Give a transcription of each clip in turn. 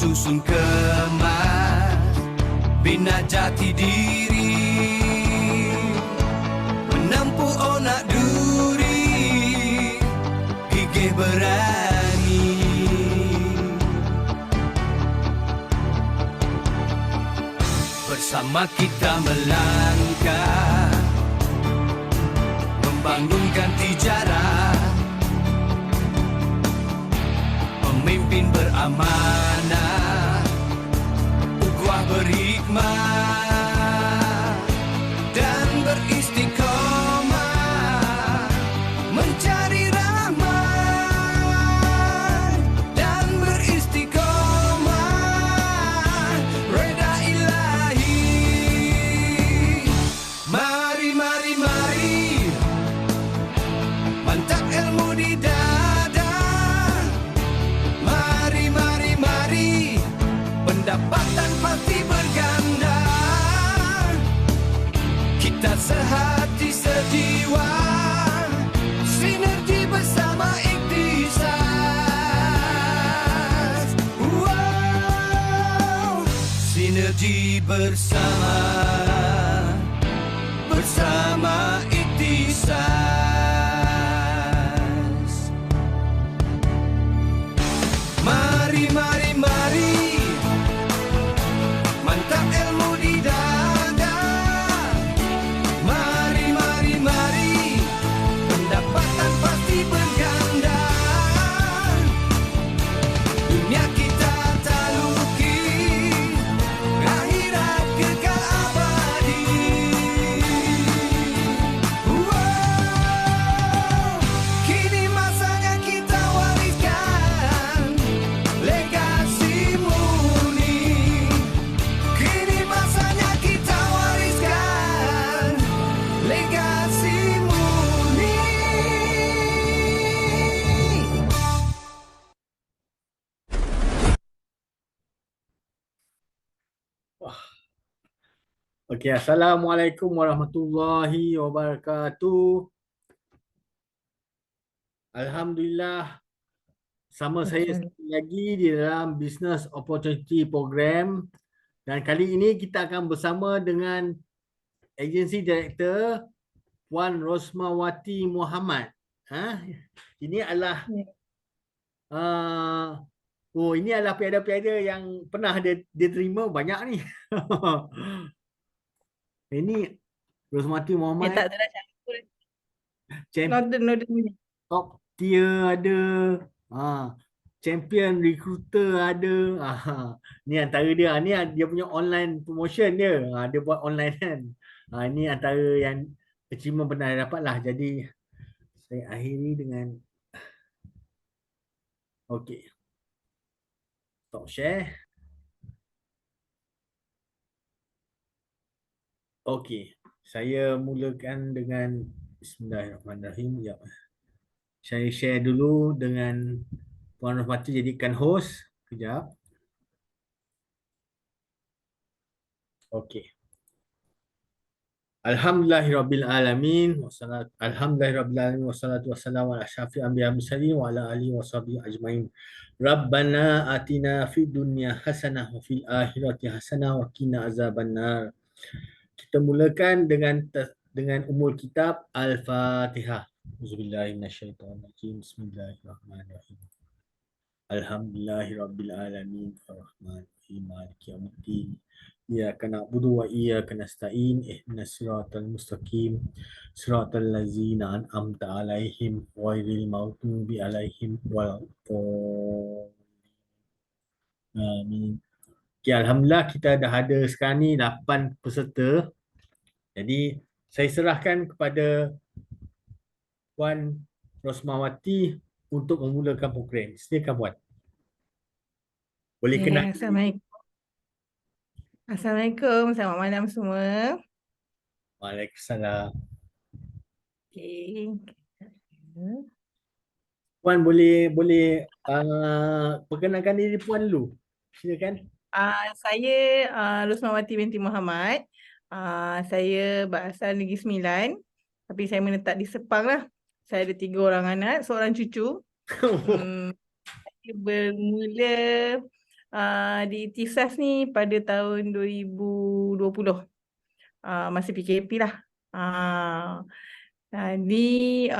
susun kemas, bina jati diri, menempuh onak duri, gigih berani. Bersama kita melangkah, membangunkan tijarah, pemimpin beramanah, ukhuwah berhikmah, dan beristiqomah, mencari rahmat dan beristiqomah, reda ilahi. Mari, mari, mari, mantap ilmu di dada. Mari, mari, mari, pendapatan pasti berganda. Kita sehati sejiwa, sinergi bersama ikhtisas. Wow, sinergi bersama ikhtisas. Mari, mari, mari, mantap ilmu di dada. Mari, mari, mari, pendapatan pasti berganda. Dunia kita taluki, akhirat kekal abadi. Wow, kini masanya kita wariskan legasi murni. Kini masanya kita wariskan legasi murni. Okey, Assalamualaikum warahmatullahi wabarakatuh. Alhamdulillah, sama saya sekali lagi di dalam Business Opportunity Program, dan kali ini kita akan bersama dengan Agency Director Puan Rosmawati Muhammad. Ini adalah ini adalah piada-piada yang pernah dia terima banyak ni. Ini Rosmawati Muhammad, tak ada campur. champion Noden. top tier ada, champion recruiter ada. Ni antara dia. Ni dia punya online promotion dia. Dia buat online kan. Ini antara yang achievement pernah dia dapat lah. Jadi saya akhiri dengan okey, stop share. Okey, saya mulakan dengan Bismillahirrahmanirrahim. Ya. Saya share dulu dengan Puan Rosmawati jadikan host. Kejap. Okey. Alhamdulillahirrabbilalamin. Alhamdulillahirrabbilalamin. Wassalatu wassalamu ala asyrafil anbiya'i wal mursalin wa ala alihi washabihi ajmain. Rabbana atina fid dunya hasanah wa fil akhirati hasanah wa qina azabannar. Kita mulakan dengan umul kitab Al-Fatihah. Auzubillahi minasyaitonirrajim. Bismillahirrahmanirrahim. Alhamdulillahirrabbilalamin. Ar-Rahmanir-Rahim. Maliki yaumiddin. Iyyaka na'budu wa iyyaka nasta'in. Ihdinas siratal mustaqim. Siratal ladzina an'amta 'alaihim ghairil maghdubi 'alaihim waladdallin. Amin. Okay, Alhamdulillah kita dah ada sekarang ni 8 peserta. Jadi saya serahkan kepada Puan Rosmawati untuk memulakan program. Silakan Puan. Boleh kenal. Assalamualaikum. Selamat malam semua. Waalaikumsalam. Okay. Puan boleh perkenalkan diri Puan dulu. Silakan. Saya Rosmawati binti Muhammad. Saya berasal Negeri Sembilan, tapi saya menetap di Sepang lah. Saya ada 3 orang anak, seorang cucu. Saya bermula di Ikhtisas ni pada tahun 2020. Masa PKP lah. Jadi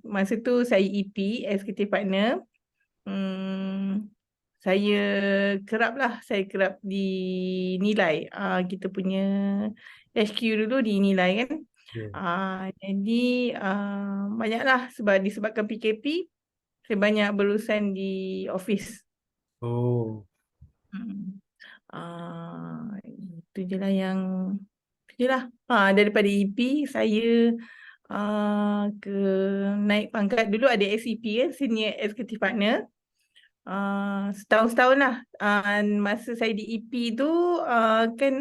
masa tu saya EP, Executive Partner. Saya kerap dinilai. Kita punya HQ dulu dinilai kan. Jadi banyaklah disebabkan PKP, saya banyak berurusan di office. Oh. Itu je lah daripada EP saya ke naik pangkat. Dulu ada SEP, Senior Executive Partner. Setahun lah. Masa saya di EP tu kan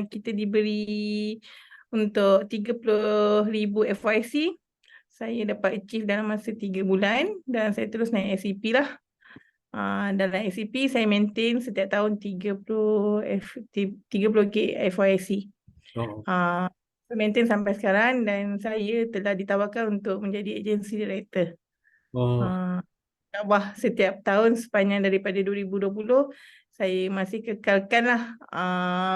kita diberi untuk 30,000 FYC. Saya dapat achieve dalam masa 3 bulan dan saya terus naik SEP lah. Dalam SEP saya maintain setiap tahun 30K FYC. Saya maintain sampai sekarang dan saya telah ditawarkan untuk menjadi agency director. InsyaAllah setiap tahun sepanjang daripada 2020 saya masih kekalkanlah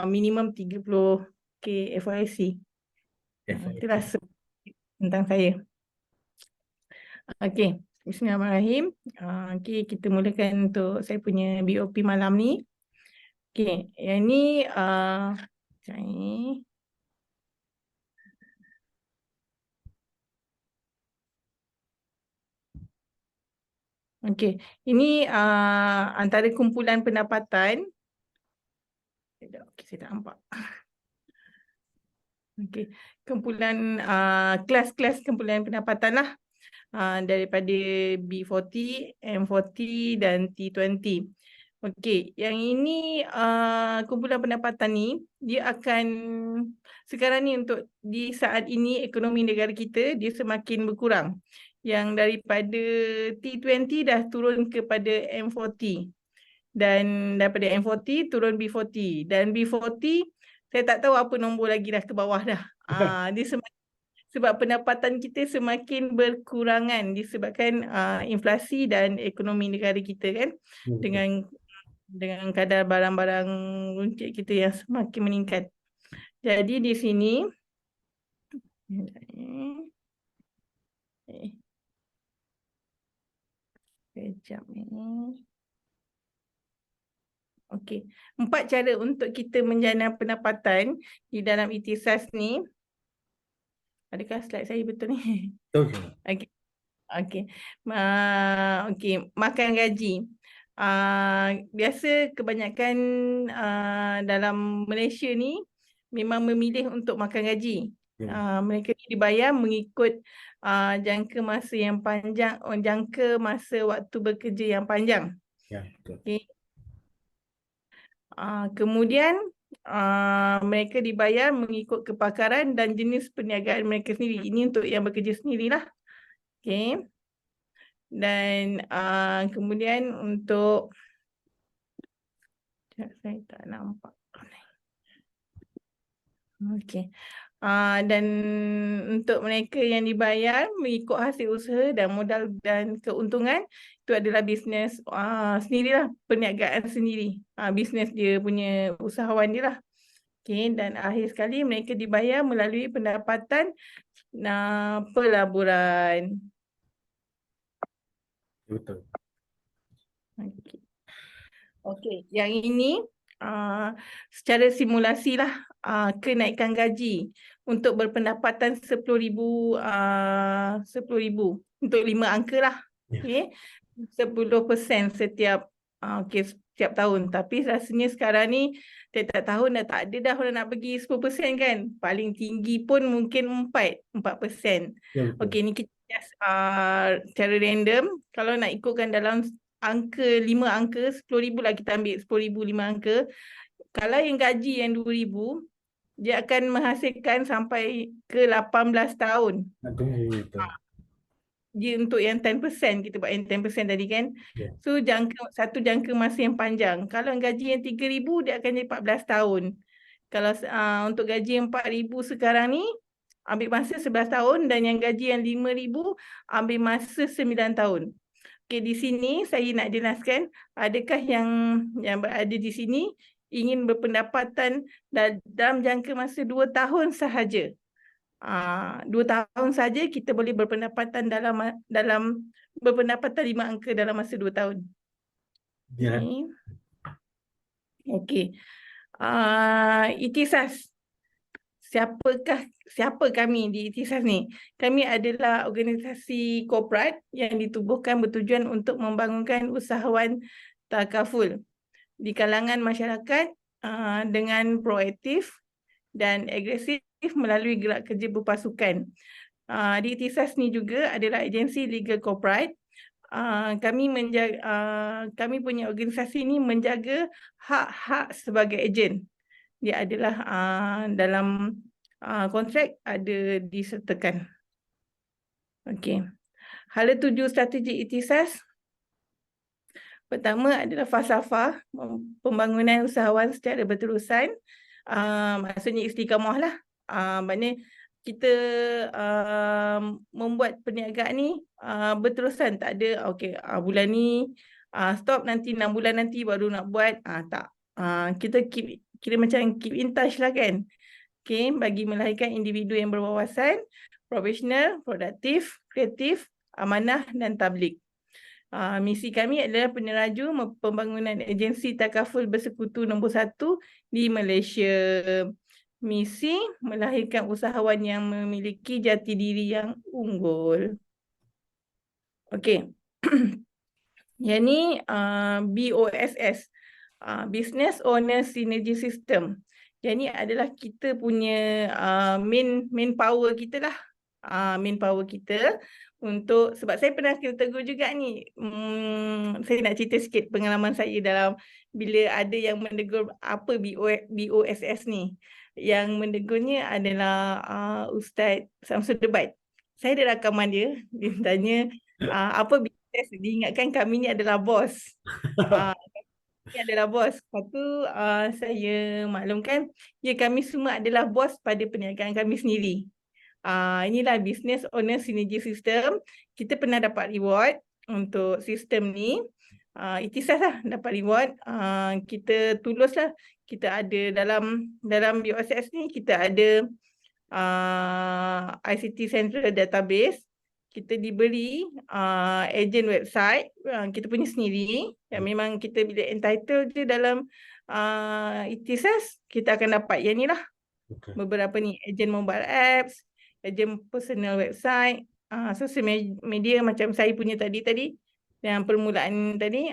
minimum 30K FYC. Itulah tentang saya. Okey, bismillahirrahmanirrahim. Okey, kita mulakan untuk saya punya BOP malam ni. Okey, yang ni okey, ini antara kumpulan pendapatan. Okey, saya tak nampak. Okey, kumpulan kelas-kelas kumpulan pendapatan lah. Daripada B40, M40 dan T20. Okey, yang ini kumpulan pendapatan ni dia akan sekarang ni untuk di saat ini ekonomi negara kita dia semakin berkurang. Yang daripada T20 dah turun kepada M40 dan daripada M40 turun B40 dan B40 saya tak tahu apa nombor lagi dah ke bawah dah. Dia sebab pendapatan kita semakin berkurangan disebabkan inflasi dan ekonomi negara kita kan, dengan kadar barang-barang runcit kita yang semakin meningkat. Jadi di sini sekejap ni. Okey, 4 cara untuk kita menjana pendapatan di dalam Ikhtisas ni. Adakah slide saya betul ni? Betul. Okey. Okey, makan gaji. Biasa kebanyakan dalam Malaysia ni memang memilih untuk makan gaji. Mereka ni dibayar mengikut jangka masa yang panjang, jangka masa waktu bekerja yang panjang. Betul. Okay. Kemudian mereka dibayar mengikut kepakaran dan jenis perniagaan mereka sendiri. Ini untuk yang bekerja sendirilah. Okay. Dan kemudian untuk saya tak nampak. Okay. Dan untuk mereka yang dibayar mengikut hasil usaha dan modal dan keuntungan, itu adalah bisnes sendirilah, perniagaan sendiri. Bisnes dia punya usahawan dia lah. Okay, dan akhir sekali mereka dibayar melalui pendapatan pelaburan. Betul. Okey, yang ini secara simulasi lah kenaikan gaji untuk berpendapatan 10,000 untuk 5 angka lah. Okey, 10% setiap setiap tahun. Tapi rasanya sekarang ni tiap-tiap tahun dah tak ada dah orang nak bagi 10% kan. Paling tinggi pun mungkin 4%. Okey, ni kita secara random. Kalau nak ikutkan dalam angka 5 angka, 10,000 lah kita ambil 10,000 5 angka. Kalau yang gaji yang 2,000, dia akan menghasilkan sampai ke 18 tahun. Nak tunggu itu. Dia untuk yang 10%, kita buat yang 10% tadi kan. So satu jangka masa yang panjang. Kalau gaji yang 3,000, dia akan jadi 14 tahun. Kalau untuk gaji yang 4,000 sekarang ni, ambil masa 11 tahun dan yang gaji yang 5,000 ambil masa 9 tahun. Okey, di sini saya nak jelaskan, adakah yang berada di sini ingin berpendapatan dalam jangka masa 2 tahun sahaja. 2 tahun saja kita boleh berpendapatan dalam berpendapatan 5 angka dalam masa 2 tahun. Ya. Okey. Okey. Ikhtisas. Siapa kami di Ikhtisas ni? Kami adalah organisasi korporat yang ditubuhkan bertujuan untuk membangunkan usahawan takaful di kalangan masyarakat dengan proaktif dan agresif melalui gerak kerja berpasukan. Di Ikhtisas ni juga adalah agensi legal korporat. Kami punya organisasi ni menjaga hak-hak sebagai ejen. Dia adalah dalam kontrak ada disertakan. Okey. Hala tuju strategi Ikhtisas. Pertama adalah falsafah pembangunan usahawan secara berterusan. Maksudnya istiqamah lah. Maknanya kita membuat perniagaan ni berterusan. Tak ada bulan ni stop, nanti 6 bulan nanti baru nak buat. Tak. Kita kira macam keep in touch lah kan. Okay, bagi melahirkan individu yang berwawasan, profesional, produktif, kreatif, amanah dan tabligh. Misi kami adalah peneraju pembangunan agensi takaful bersekutu nombor 1 di Malaysia. Misi melahirkan usahawan yang memiliki jati diri yang unggul. Okey. Yang ni BOSS, Business Owner Synergy System. Yang ni adalah kita punya main power kita lah. Main power kita untuk, sebab saya pernah kena tegur juga ni. Saya nak cerita sikit pengalaman saya dalam bila ada yang menegur apa BOSS ni. Yang menegurnya adalah Ustaz Samsul Debat. Saya ada rakaman dia. Dia tanya apa BOSS. Dia ingatkan kami ni adalah bos. Ini adalah bos. Lepas tu saya maklumkan, ya kami semua adalah bos pada perniagaan kami sendiri. Inilah Business Owner Synergy System. Kita pernah dapat reward untuk sistem ni. Ikhtisas lah dapat reward. Kita tulus lah. Kita ada dalam BOSS ni, kita ada ICT Central Database. Kita diberi agent website kita punya sendiri yang memang kita bila entitled je dalam Ikhtisas, kita akan dapat yang ni lah. Okay. Beberapa ni, agent mobile apps, agent personal website, social media macam saya punya tadi yang permulaan tadi,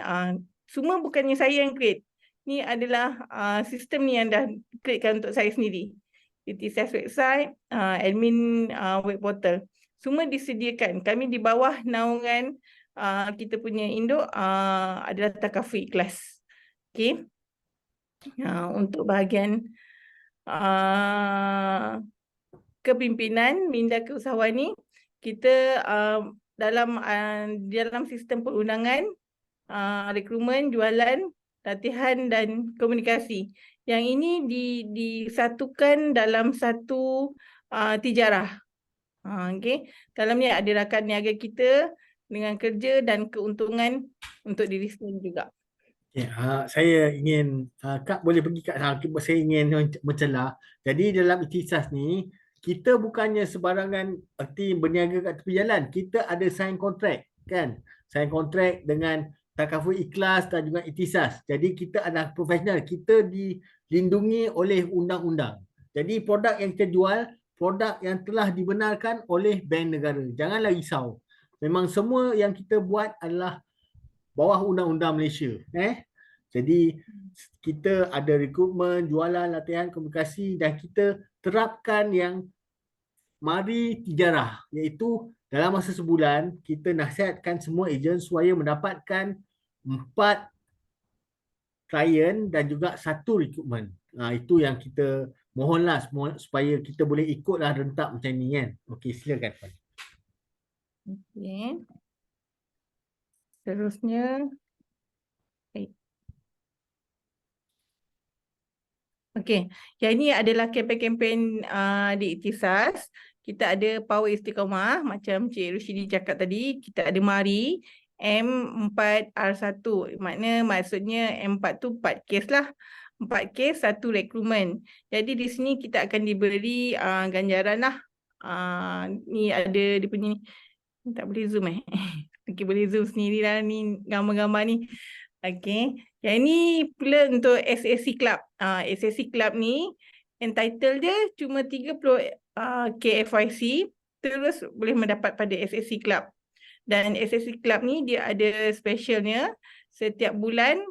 semua bukannya saya yang create. Ni adalah sistem ni yang dah createkan untuk saya sendiri. Ikhtisas website, admin web portal. Semua disediakan. Kami di bawah naungan kita punya induk adalah Takaful Ikhlas. Okey. Untuk bahagian kepimpinan minda keusahawan ni, kita dalam sistem perundangan, rekrutmen, jualan, latihan dan komunikasi. Yang ini disatukan dalam satu tijarah. Okay. Dalam ni ada rakan niaga kita dengan kerja dan keuntungan untuk diri sendiri juga. Okay, saya ingin, Kak boleh pergi kat saya ingin mencelah. Jadi dalam Ikhtisas ni, kita bukannya sebarangan erti berniaga kat tepi jalan. Kita ada sign kontrak, kan? Sign kontrak dengan Takaful Ikhlas dan juga Ikhtisas. Jadi kita adalah profesional. Kita dilindungi oleh undang-undang. Jadi produk yang kita jual, produk yang telah dibenarkan oleh Bank Negara. Janganlah risau. Memang semua yang kita buat adalah bawah undang-undang Malaysia. Jadi kita ada rekrutmen, jualan, latihan, komunikasi dan kita terapkan yang mari tijarah, iaitu dalam masa sebulan kita nasihatkan semua ejen supaya mendapatkan 4 klien dan juga 1 rekrutmen. Itu yang kita mohonlah supaya kita boleh ikutlah rentak macam ni kan. Okey, silakan. Okey. Seterusnya. Okey, yang ini adalah kempen-kempen di Ikhtisas. Kita ada Power Istiqamah macam Cik Rushidi cakap tadi. Kita ada Mari, M4R1. Maksudnya M4 tu 4 kes lah. 4 kes, 1 rekrutmen. Jadi di sini kita akan diberi ganjaran lah. Ni ada dia punya ni. Tak boleh zoom Okey, boleh zoom sendiri lah ni gambar-gambar ni. Okey. Yang ini pula untuk SSC Club. SSC Club ni entitle dia cuma 30 KFYC, terus boleh mendapat pada SSC Club. Dan SSC Club ni dia ada specialnya, setiap bulan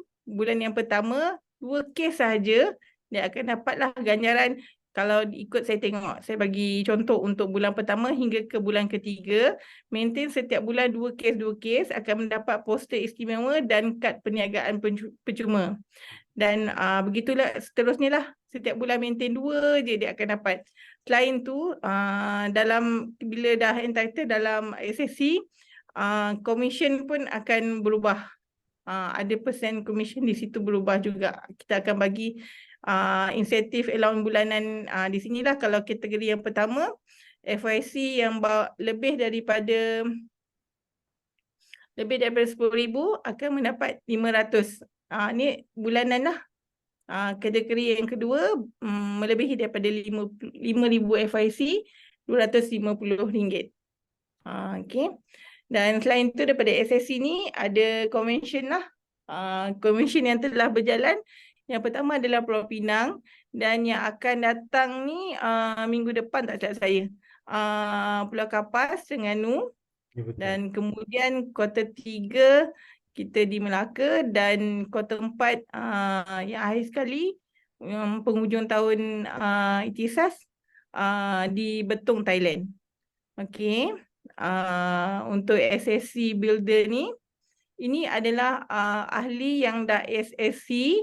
yang pertama 2 kes sahaja dia akan dapatlah ganjaran. Kalau ikut saya tengok, saya bagi contoh untuk bulan pertama hingga ke bulan ketiga, maintain setiap bulan 2 kes akan mendapat poster istimewa dan kad perniagaan percuma. Dan begitulah seterusnya lah. Setiap bulan maintain 2 je dia akan dapat. Selain tu, dalam bila dah entitled dalam SSC, commission pun akan berubah. Ada persen commission di situ berubah juga. Kita akan bagi insentif allowance bulanan di sinilah. Kalau kategori yang pertama, FYC yang lebih daripada 10,000 akan mendapat 500. Ni bulanan lah. Kategori yang kedua, melebihi daripada 5,000 FYC, RM250. Okay. Dan selain itu daripada SSC ni ada convention lah. Convention yang telah berjalan. Yang pertama adalah Pulau Pinang, dan yang akan datang ni minggu depan tak silap saya. Pulau Kapas, Terengganu, Ya, betul. dan kemudian kuarter 3 kita di Melaka, dan kuarter 4 yang akhir sekali penghujung tahun Ikhtisas di Betong, Thailand. Okey. Untuk SSC Builder ni, ini adalah ahli yang dah SSC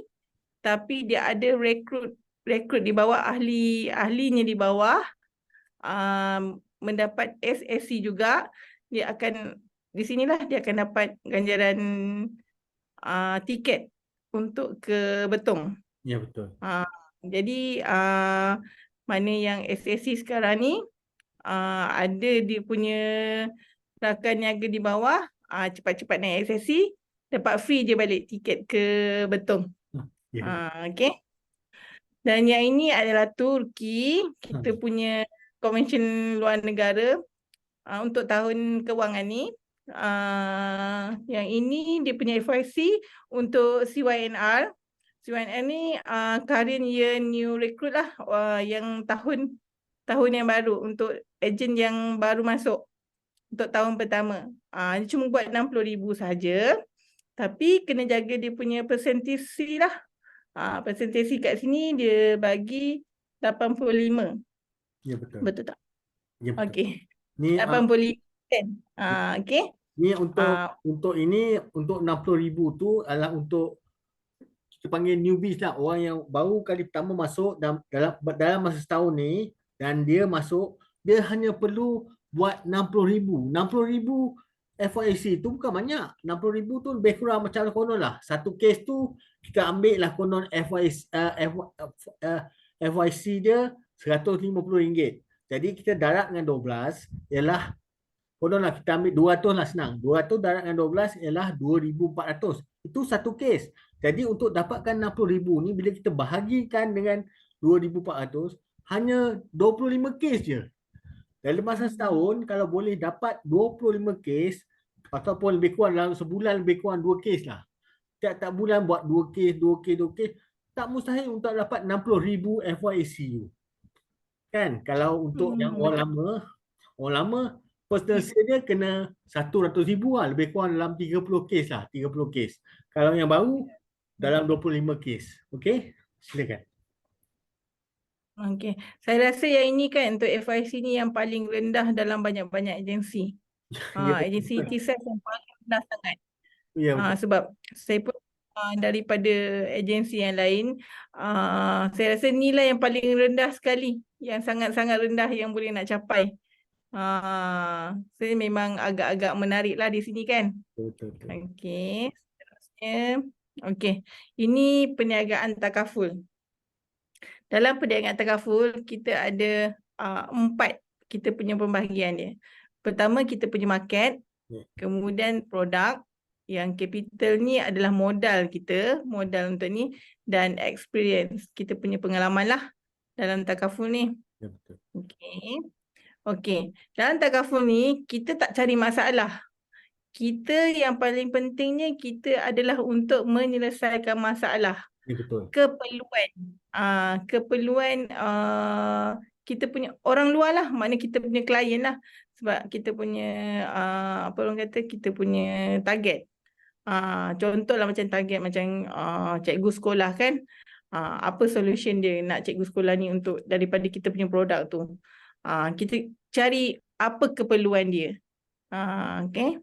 tapi dia ada rekrut di bawah, ahlinya di bawah mendapat SSC juga. Dia akan di sinilah dia akan dapat ganjaran tiket untuk ke Betong. Ya, betul. Jadi mana yang SSC sekarang ni ada dia punya rakan niaga di bawah, cepat-cepat naik SSC, dapat free je balik tiket ke Betong. Ya. Okay. Dan yang ini adalah Turki, kita punya convention luar negara untuk tahun kewangan ni. Yang ini dia punya FYC untuk CYNR. CYNR ni current year new recruit lah, yang tahun yang baru, untuk ejen yang baru masuk untuk tahun pertama. Dia cuma buat 60,000 saja, tapi kena jaga dia punya persentasi lah. Persentasi kat sini dia bagi 85. Ya, betul. Betul tak? Ya, betul. Okey. Ni 85%. Okey. ni untuk ini, untuk 60,000 tu adalah untuk kita panggil newbies lah, orang yang baru kali pertama masuk dalam masa setahun ni, dan dia masuk, dia hanya perlu buat 60,000. 60,000 FYC tu bukan banyak. 60,000 tu lebih kurang macam konon lah. Satu kes tu kita ambil lah konon FYC dia RM150. Jadi kita darab dengan 12 ialah konon lah kita ambil 200 lah, senang. 200 darab dengan 12 ialah 2,400. Itu satu kes. Jadi untuk dapatkan 60,000 ni, bila kita bahagikan dengan 2,400, hanya 25 kes je. Dalam masa setahun, kalau boleh dapat 25 kes, ataupun lebih kurang dalam sebulan lebih kurang 2 kes lah. Tiap-tiap bulan buat 2 kes, 2 kes, 2 kes. Tak mustahil untuk dapat 60,000 FYC. Kan? Kalau untuk yang orang lama, personal sale dia kena 100,000 lah. Lebih kurang dalam 30 kes lah. 30 kes. Kalau yang baru, dalam 25 kes. Okey? Silakan. Okey. Saya rasa yang ini kan untuk FYC ni yang paling rendah dalam banyak-banyak agensi. Agensi Ikhtisas yang paling rendah sangat. Ya, Sebab saya pun daripada agensi yang lain, saya rasa inilah yang paling rendah sekali, yang sangat-sangat rendah yang boleh nak capai. Saya memang agak-agak menarik lah di sini kan. betul. Okey. Seterusnya. Okey. Ini perniagaan takaful. Dalam perniagaan takaful, kita ada 4 kita punya pembahagian dia. Pertama, kita punya market, kemudian produk, Yang capital ni adalah modal kita, modal untuk ni, dan experience. Kita punya pengalaman lah dalam takaful ni. Ya, betul. Okey. Okey. Dalam takaful ni, kita tak cari masalah. Kita yang paling pentingnya kita adalah untuk menyelesaikan masalah. Ya, betul. Keperluan. Keperluan kita punya orang luar lah. Maknanya kita punya klien lah. Sebab kita punya, apa orang kata, kita punya target. Contohlah macam target macam cikgu sekolah kan. Apa solution dia nak cikgu sekolah ni untuk daripada kita punya produk tu. Kita cari apa keperluan dia. Okay.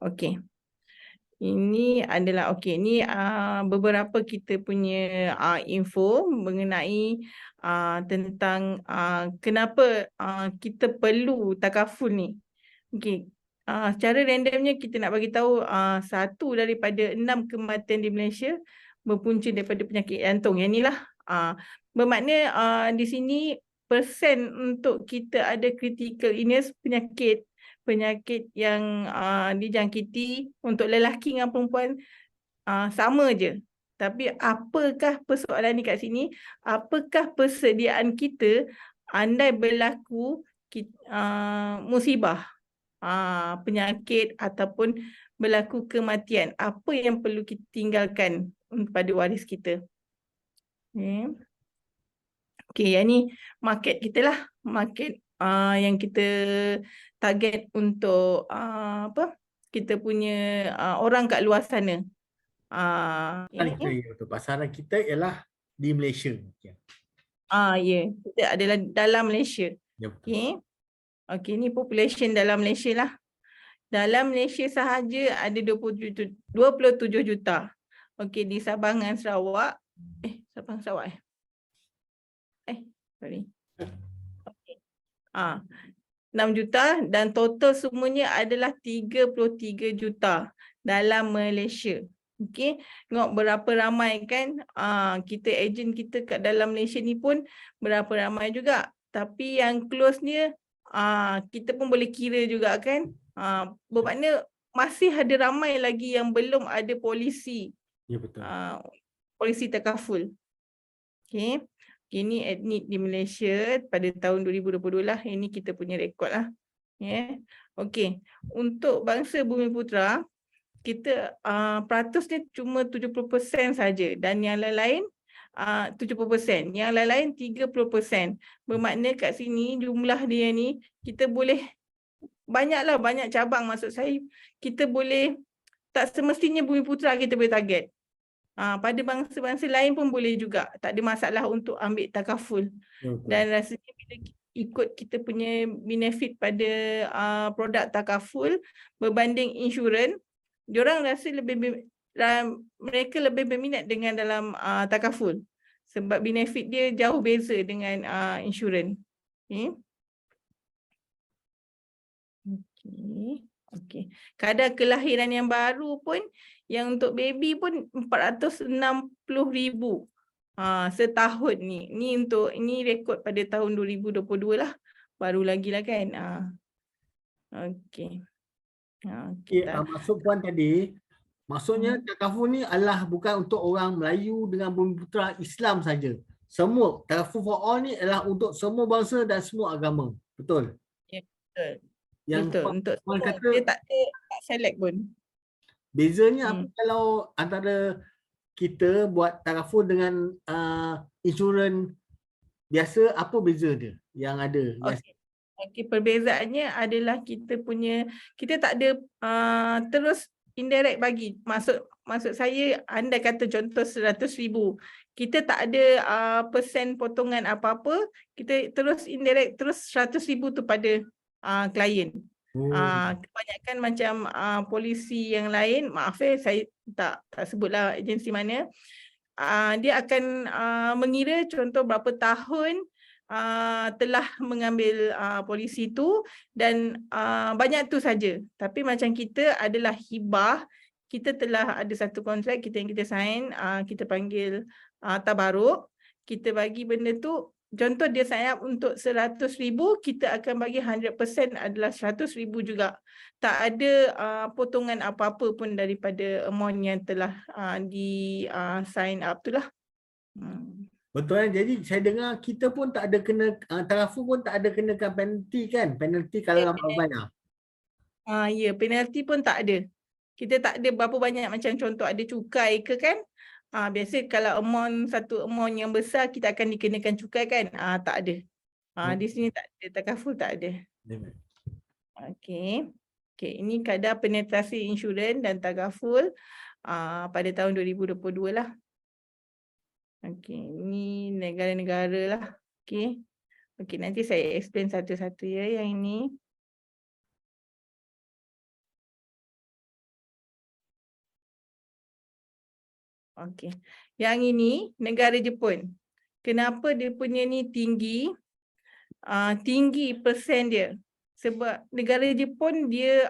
Okay. Ini adalah ni beberapa kita punya info mengenai tentang kenapa kita perlu takaful ni. Okey. Secara randomnya kita nak bagi tahu 1 daripada 6 kematian di Malaysia berpunca daripada penyakit jantung. Yang inilah bermakna di sini persen untuk kita ada critical illness, penyakit yang dijangkiti untuk lelaki dengan perempuan sama je. Tapi apakah persoalan ni kat sini? Apakah persediaan kita andai berlaku musibah, penyakit ataupun berlaku kematian? Apa yang perlu kita tinggalkan pada waris kita? Okay, yang ni market kita lah. Market yang kita target untuk kita punya orang kat luar sana. Pasaran kita ialah di Malaysia. Ya, kita adalah dalam Malaysia. Ya, betul. Okay, ni population dalam Malaysia lah. Dalam Malaysia sahaja ada 27 juta. Okay, di Sabah dan Sarawak. Sabah dan Sarawak sorry. Okay. 6 juta dan total semuanya adalah 33 juta dalam Malaysia. Okey, tengok berapa ramai kan kita ejen kita kat dalam Malaysia ni pun berapa ramai juga. Tapi yang close-nya kita pun boleh kira juga kan. Bermakna masih ada ramai lagi yang belum ada polisi. Ya, betul. Polisi takaful. Okey. Ini etnik di Malaysia pada tahun 2022 lah. Ini kita punya rekod lah. Okey. Untuk bangsa Bumiputera, kita peratusnya cuma 70% saja. Dan yang lain-lain 70%. Yang lain-lain 30%. Bermakna kat sini jumlah dia ni kita boleh banyaklah, banyak cabang maksud saya. Kita boleh, tak semestinya Bumiputera kita boleh target. Pada bangsa-bangsa lain pun boleh juga. Tak ada masalah untuk ambil takaful. Dan rasanya bila ikut kita punya benefit pada produk takaful berbanding insurans, diorang rasa mereka lebih berminat dengan dalam takaful. Sebab benefit dia jauh beza dengan insurans. Okey. Kadar kelahiran yang baru pun, yang untuk baby pun 460,000 setahun ni. Ini rekod pada tahun 2022 lah. Baru lagi lah kan. Okey. Maksud Puan tadi, maksudnya takaful ni adalah bukan untuk orang Melayu dengan Bumiputera Islam saja. Semua takaful for all ni adalah untuk semua bangsa dan semua agama. Betul? Ya, betul. Yang betul. Untuk Puan semua, kata, dia tak select pun. Bezanya apa kalau antara kita buat takaful dengan insurans biasa, apa beza dia yang ada? Okey, perbezaannya adalah kita tak ada terus indirect bagi. Maksud saya, anda kata contoh 100,000. Kita tak ada persen potongan apa-apa. Kita terus indirect, terus 100,000 tu pada klien. Kebanyakan macam polisi yang lain, maaf saya tak sebutlah agensi mana, dia akan mengira contoh berapa tahun telah mengambil polisi tu dan banyak tu saja. Tapi macam kita adalah hibah, kita telah ada satu kontrak yang kita sign, kita panggil tabaruk, kita bagi benda tu contoh dia sign up untuk 100,000, kita akan bagi 100% adalah 100,000 juga. Tak ada potongan apa-apa pun daripada amount yang telah di sign up tu lah. Betul kan? Jadi saya dengar kita pun tak ada kena, Taraful pun tak ada kenakan penalty kan? Penalty kalau ramai banyak. Ya, penalty pun tak ada. Kita tak ada berapa banyak, macam contoh ada cukai ke kan? Biasa kalau satu amount yang besar kita akan dikenakan cukai kan? Tak ada. Di sini tak ada, takaful tak ada. Okey. Okey, ini kadar penetrasi insurans dan takaful pada tahun 2022 lah. Okey, ini negara-negara lah. Okey. Okey, nanti saya explain satu-satu ya yang ini. Okey. Yang ini negara Jepun. Kenapa dia punya ni tinggi? Tinggi persen dia. Sebab negara Jepun dia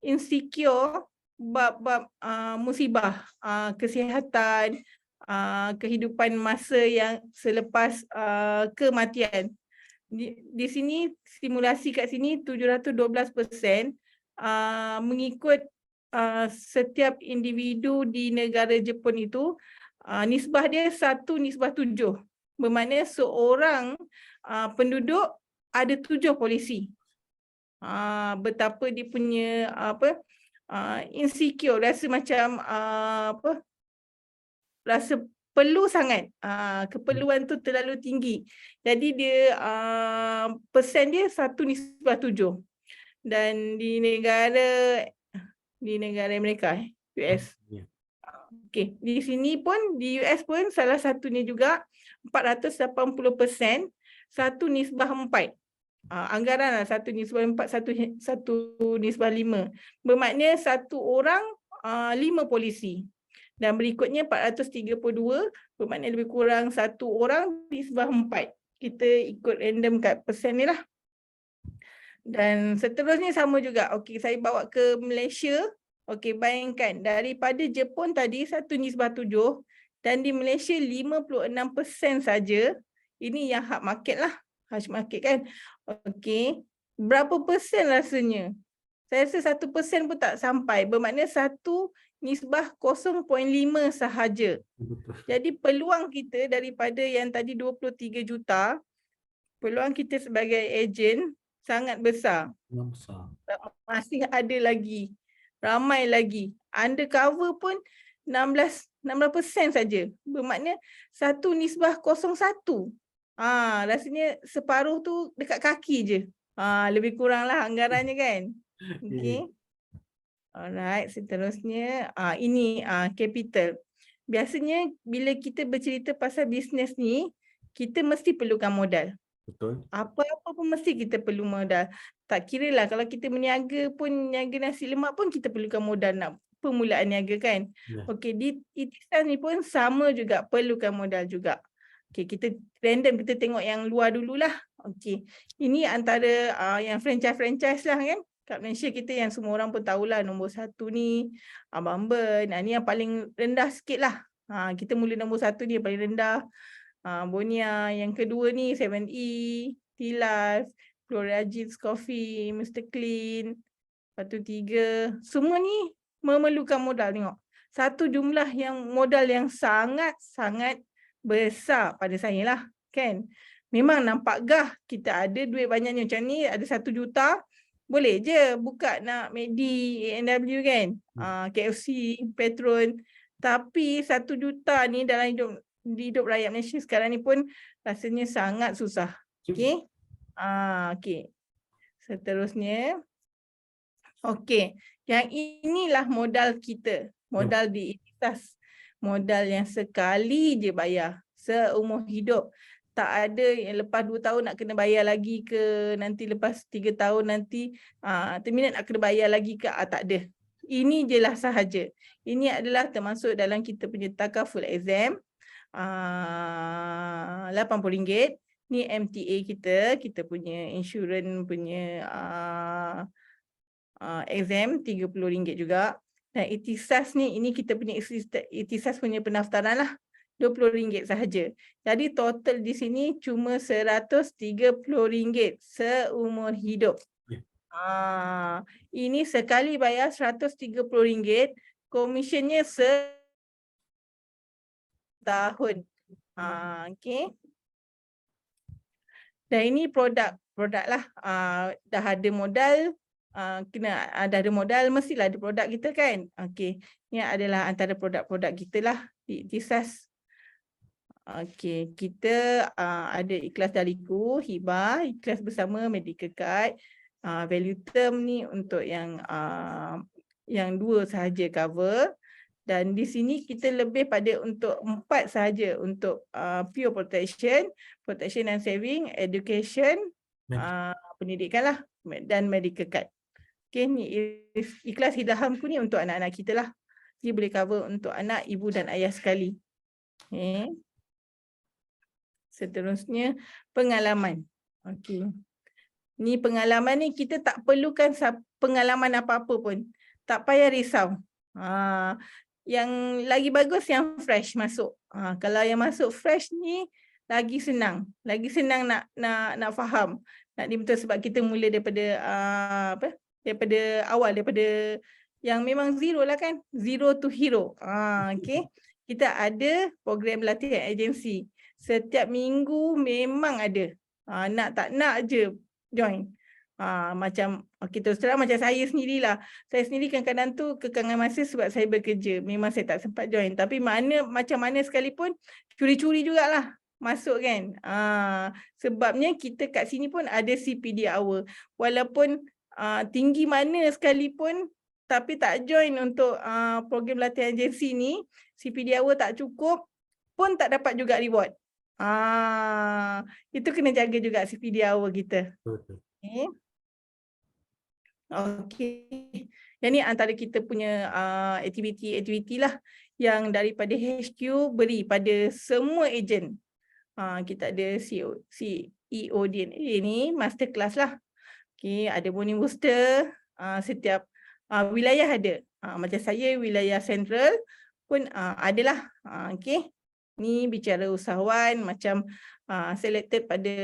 insecure bab musibah kesihatan, kehidupan masa yang selepas kematian. Di sini simulasi kat sini 712% mengikut setiap individu di negara Jepun itu nisbah dia 1:7. Bermakna seorang penduduk ada 7 polisi. Betapa dia punya insecure, rasa macam rasa perlu sangat. Keperluan tu terlalu tinggi. Jadi dia persen dia 1:7. Dan di negara Amerika, US. Okey, di sini pun di US pun salah satunya juga 480%, 1:4. Anggaran lah 1:4, 1:5. Bermakna satu orang 5 polisi. Dan berikutnya 432, bermakna lebih kurang satu orang nisbah 4. Kita ikut random kat persen ni lah. Dan seterusnya sama juga. Okey, saya bawa ke Malaysia. Okey, bayangkan daripada Jepun tadi 1:7 dan di Malaysia 56% saja. Ini yang hak market lah. Hak market kan. Okey, berapa persen rasanya? Saya rasa 1% pun tak sampai. Bermakna 1:0.5 sahaja. Jadi peluang kita daripada yang tadi 23 juta, peluang kita sebagai ejen sangat besar. Masih ada lagi. Ramai lagi. Undercover pun 16% saja. Bermakna 1:01. Rasanya separuh tu dekat kaki je. Lebih kuranglah anggarannya kan. Okey. Alright, seterusnya ini capital. Biasanya bila kita bercerita pasal bisnes ni, kita mesti perlukan modal. Betul. Apa-apa pun mesti kita perlu modal. Tak kira lah kalau kita berniaga pun, niaga nasi lemak pun kita perlukan modal nak permulaan niaga kan. Okey, di Itisan ni pun sama juga, perlukan modal juga. Okey, kita random, kita tengok yang luar dululah. Okey, ini antara yang franchise-franchise lah kan. Kat Malaysia kita yang semua orang pun tahulah, nombor 1 ni Abang Ben. Ni yang paling rendah sikit lah. Kita mula nombor 1 ni yang paling rendah. Bonia, yang kedua ni 7E, T-Life, Gloria Jeans Coffee, Mr. Clean. Lepas tu 3. Semua ni memerlukan modal, tengok. Satu jumlah yang modal yang sangat-sangat besar pada saya lah, kan. Memang nampak gah kita ada duit banyaknya macam ni, ada 1 juta, boleh je buka nak McD, A&W kan, KFC, Petron. Tapi 1 juta ni dalam hidup rakyat Malaysia sekarang ni pun rasanya sangat susah. Okey. Okey. Seterusnya. Okey. Yang inilah modal kita. Modal di Ititas. Modal yang sekali je bayar seumur hidup. Tak ada yang lepas 2 tahun nak kena bayar lagi ke, nanti lepas 3 tahun nanti terminate nak kena bayar lagi ke, tak ada. Ini je lah sahaja. Ini adalah termasuk dalam kita punya takaful exam. RM80. Ni MTA kita punya insurans punya exam RM30 juga. Dan Itisas ni, ini kita punya Itisas punya pendaftaran lah. RM20 sahaja. Jadi total di sini cuma RM130 seumur hidup. Ya. Ini sekali bayar RM130, komisionnya setahun. Okey. Dan ini produk lah. Dah ada modal, dah ada modal, mestilah ada produk kita kan. Okey. Ini adalah antara produk-produk kita lah di Ikhtisas. Okey, kita ada ikhlas dariku, hibah, ikhlas bersama, medical card. Value term ni untuk yang 2 sahaja cover. Dan di sini kita lebih pada untuk 4 sahaja, untuk pure protection and saving, education, pendidikan lah, dan medical card. Okay, ni ikhlas hidahamku ni untuk anak-anak kita lah. Dia boleh cover untuk anak, ibu dan ayah sekali. Okay. Seterusnya, pengalaman. Okay. Ni pengalaman ni kita tak perlukan pengalaman apa-apa pun. Tak payah risau. Yang lagi bagus yang fresh masuk. Kalau yang masuk fresh ni lagi senang. Lagi senang nak faham. Nak betul sebab kita mula daripada daripada awal, daripada yang memang zero lah kan. Zero to hero. Okay. Kita ada program latihan agensi. Setiap minggu memang ada. Nak tak nak je join. Macam terus terang macam saya sendirilah. Saya sendiri kadang-kadang tu kekangan masa sebab saya bekerja. Memang saya tak sempat join. Tapi macam mana sekalipun curi-curi jugalah masuk kan. Sebabnya kita kat sini pun ada CPD hour. Walaupun tinggi mana sekalipun tapi tak join untuk program latihan agensi ni, CPD hour tak cukup pun tak dapat juga reward. Itu kena jaga juga CPD hour kita. Betul. Okey. Yang ni antara kita punya aktiviti-aktiviti lah yang daripada HQ beri pada semua ejen. Kita ada CEO DNA ni masterclass lah. Okey, ada morning booster, setiap wilayah ada. Macam saya wilayah Central pun adalah. Okey. Ni bicara usahawan macam selected pada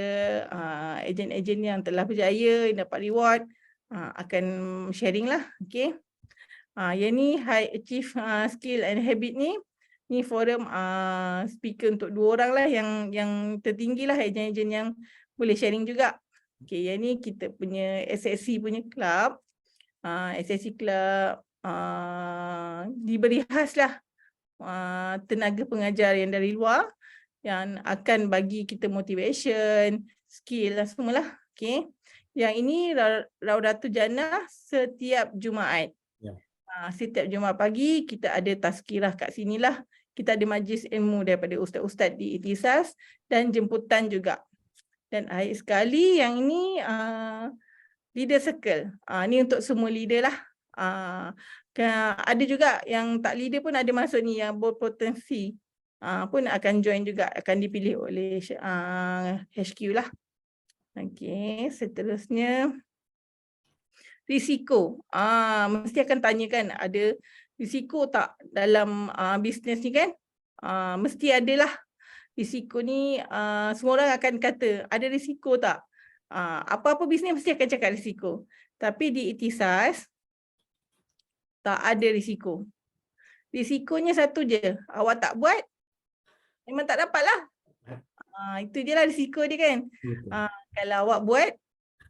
ejen-ejen yang telah berjaya dapat reward, akan sharing lah. Okay. Yang ni High Achieve Skill and Habit ni forum speaker untuk 2 orang lah yang tertinggi lah, ejen-ejen yang boleh sharing juga. Okay, yang ni kita punya SSC punya club. SSC club diberi khas lah tenaga pengajar yang dari luar yang akan bagi kita motivation, skill lah semualah. Okay. Yang ini Raudatul Jannah setiap Jumaat. Ya. Setiap Jumaat pagi kita ada tazkirah kat sinilah. Kita ada majlis ilmu daripada ustaz-ustaz di Ikhtisas dan jemputan juga. Dan akhir sekali yang ini leader circle. Ni untuk semua leader lah. Ada juga yang tak leader pun ada masuk ni yang berpotensi. Pun akan join juga, akan dipilih oleh HQ lah. Okey, seterusnya risiko. Mesti akan tanya kan, ada risiko tak dalam bisnes ni kan? Mesti adalah. Risiko ni semua orang akan kata, ada risiko tak? Apa-apa bisnes mesti akan cakap risiko. Tapi di Ikhtisas tak ada risiko. Risikonya satu je, awak tak buat, memang tak dapat lah. Itu je lah risiko dia kan. Kalau awak buat,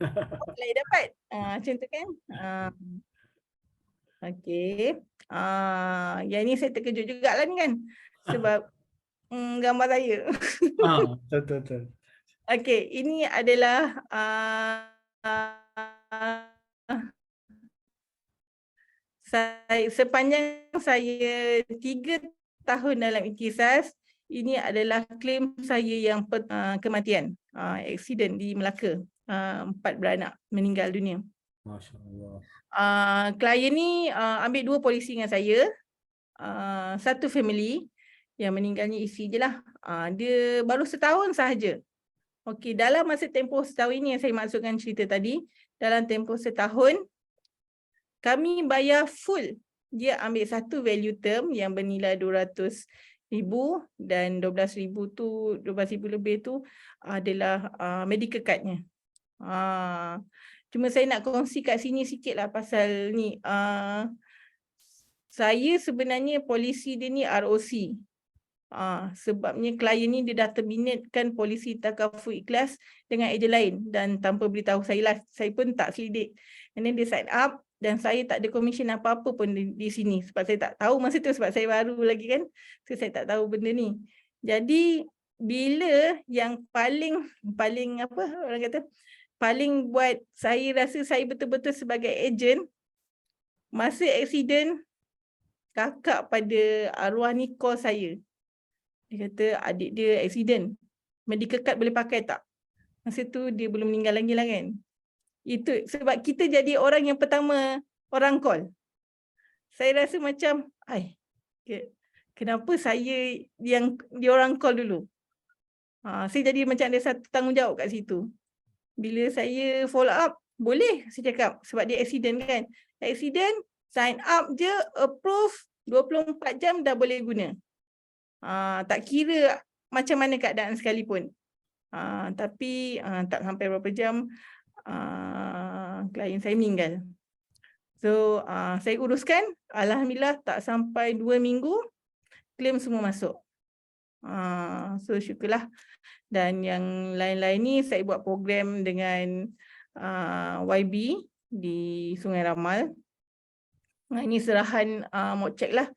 awak boleh dapat. Macam tu kan. Okey. Yang ni saya terkejut jugalah ni kan. Sebab gambar saya. Betul. Okey, ini adalah sepanjang saya 3 tahun dalam Ikhtisas, ini adalah claim saya yang kematian, aksiden di Melaka. 4 beranak meninggal dunia. Masya Allah. Klien ni ambil 2 polisi dengan saya, 1 family. Yang meninggalnya isteri je lah. Dia baru setahun sahaja. Okey, dalam masa tempoh setahun ini yang saya maksudkan cerita tadi, dalam tempoh setahun, kami bayar full. Dia ambil 1 value term yang bernilai dan 12,000 tu, 12,000 lebih tu adalah medical card-nya. Cuma saya nak kongsi kat sini sikit lah pasal ni. Saya sebenarnya polisi dia ni ROC. Sebabnya klien ni dia dah terminatekan polisi takaful ikhlas dengan ejen lain dan tanpa beritahu saya lah. Saya pun tak selidik. And then dia sign up dan saya tak ada komisen apa-apa pun di sini sebab saya tak tahu masa tu, sebab saya baru lagi kan. So saya tak tahu benda ni. Jadi bila yang paling apa orang kata, paling buat saya rasa saya betul-betul sebagai ejen, masa aksiden kakak pada arwah ni call saya. Dia kata adik dia aksiden, medical card boleh pakai tak? Masa tu dia belum meninggal lagi lah kan. Itu sebab kita jadi orang yang pertama orang call. Saya rasa macam, kenapa saya yang diorang call dulu? Saya jadi macam ada satu tanggungjawab kat situ. Bila saya follow up, boleh saya cakap sebab dia aksiden kan. Aksiden, sign up je, approve, 24 jam dah boleh guna. Tak kira macam mana keadaan sekalipun. Tapi tak sampai berapa jam, klien saya meninggal. So saya uruskan, alhamdulillah tak sampai 2 minggu, claim semua masuk. So syukurlah. Dan yang lain-lain ni saya buat program dengan YB di Sungai Ramal. Ini serahan Mokcek lah.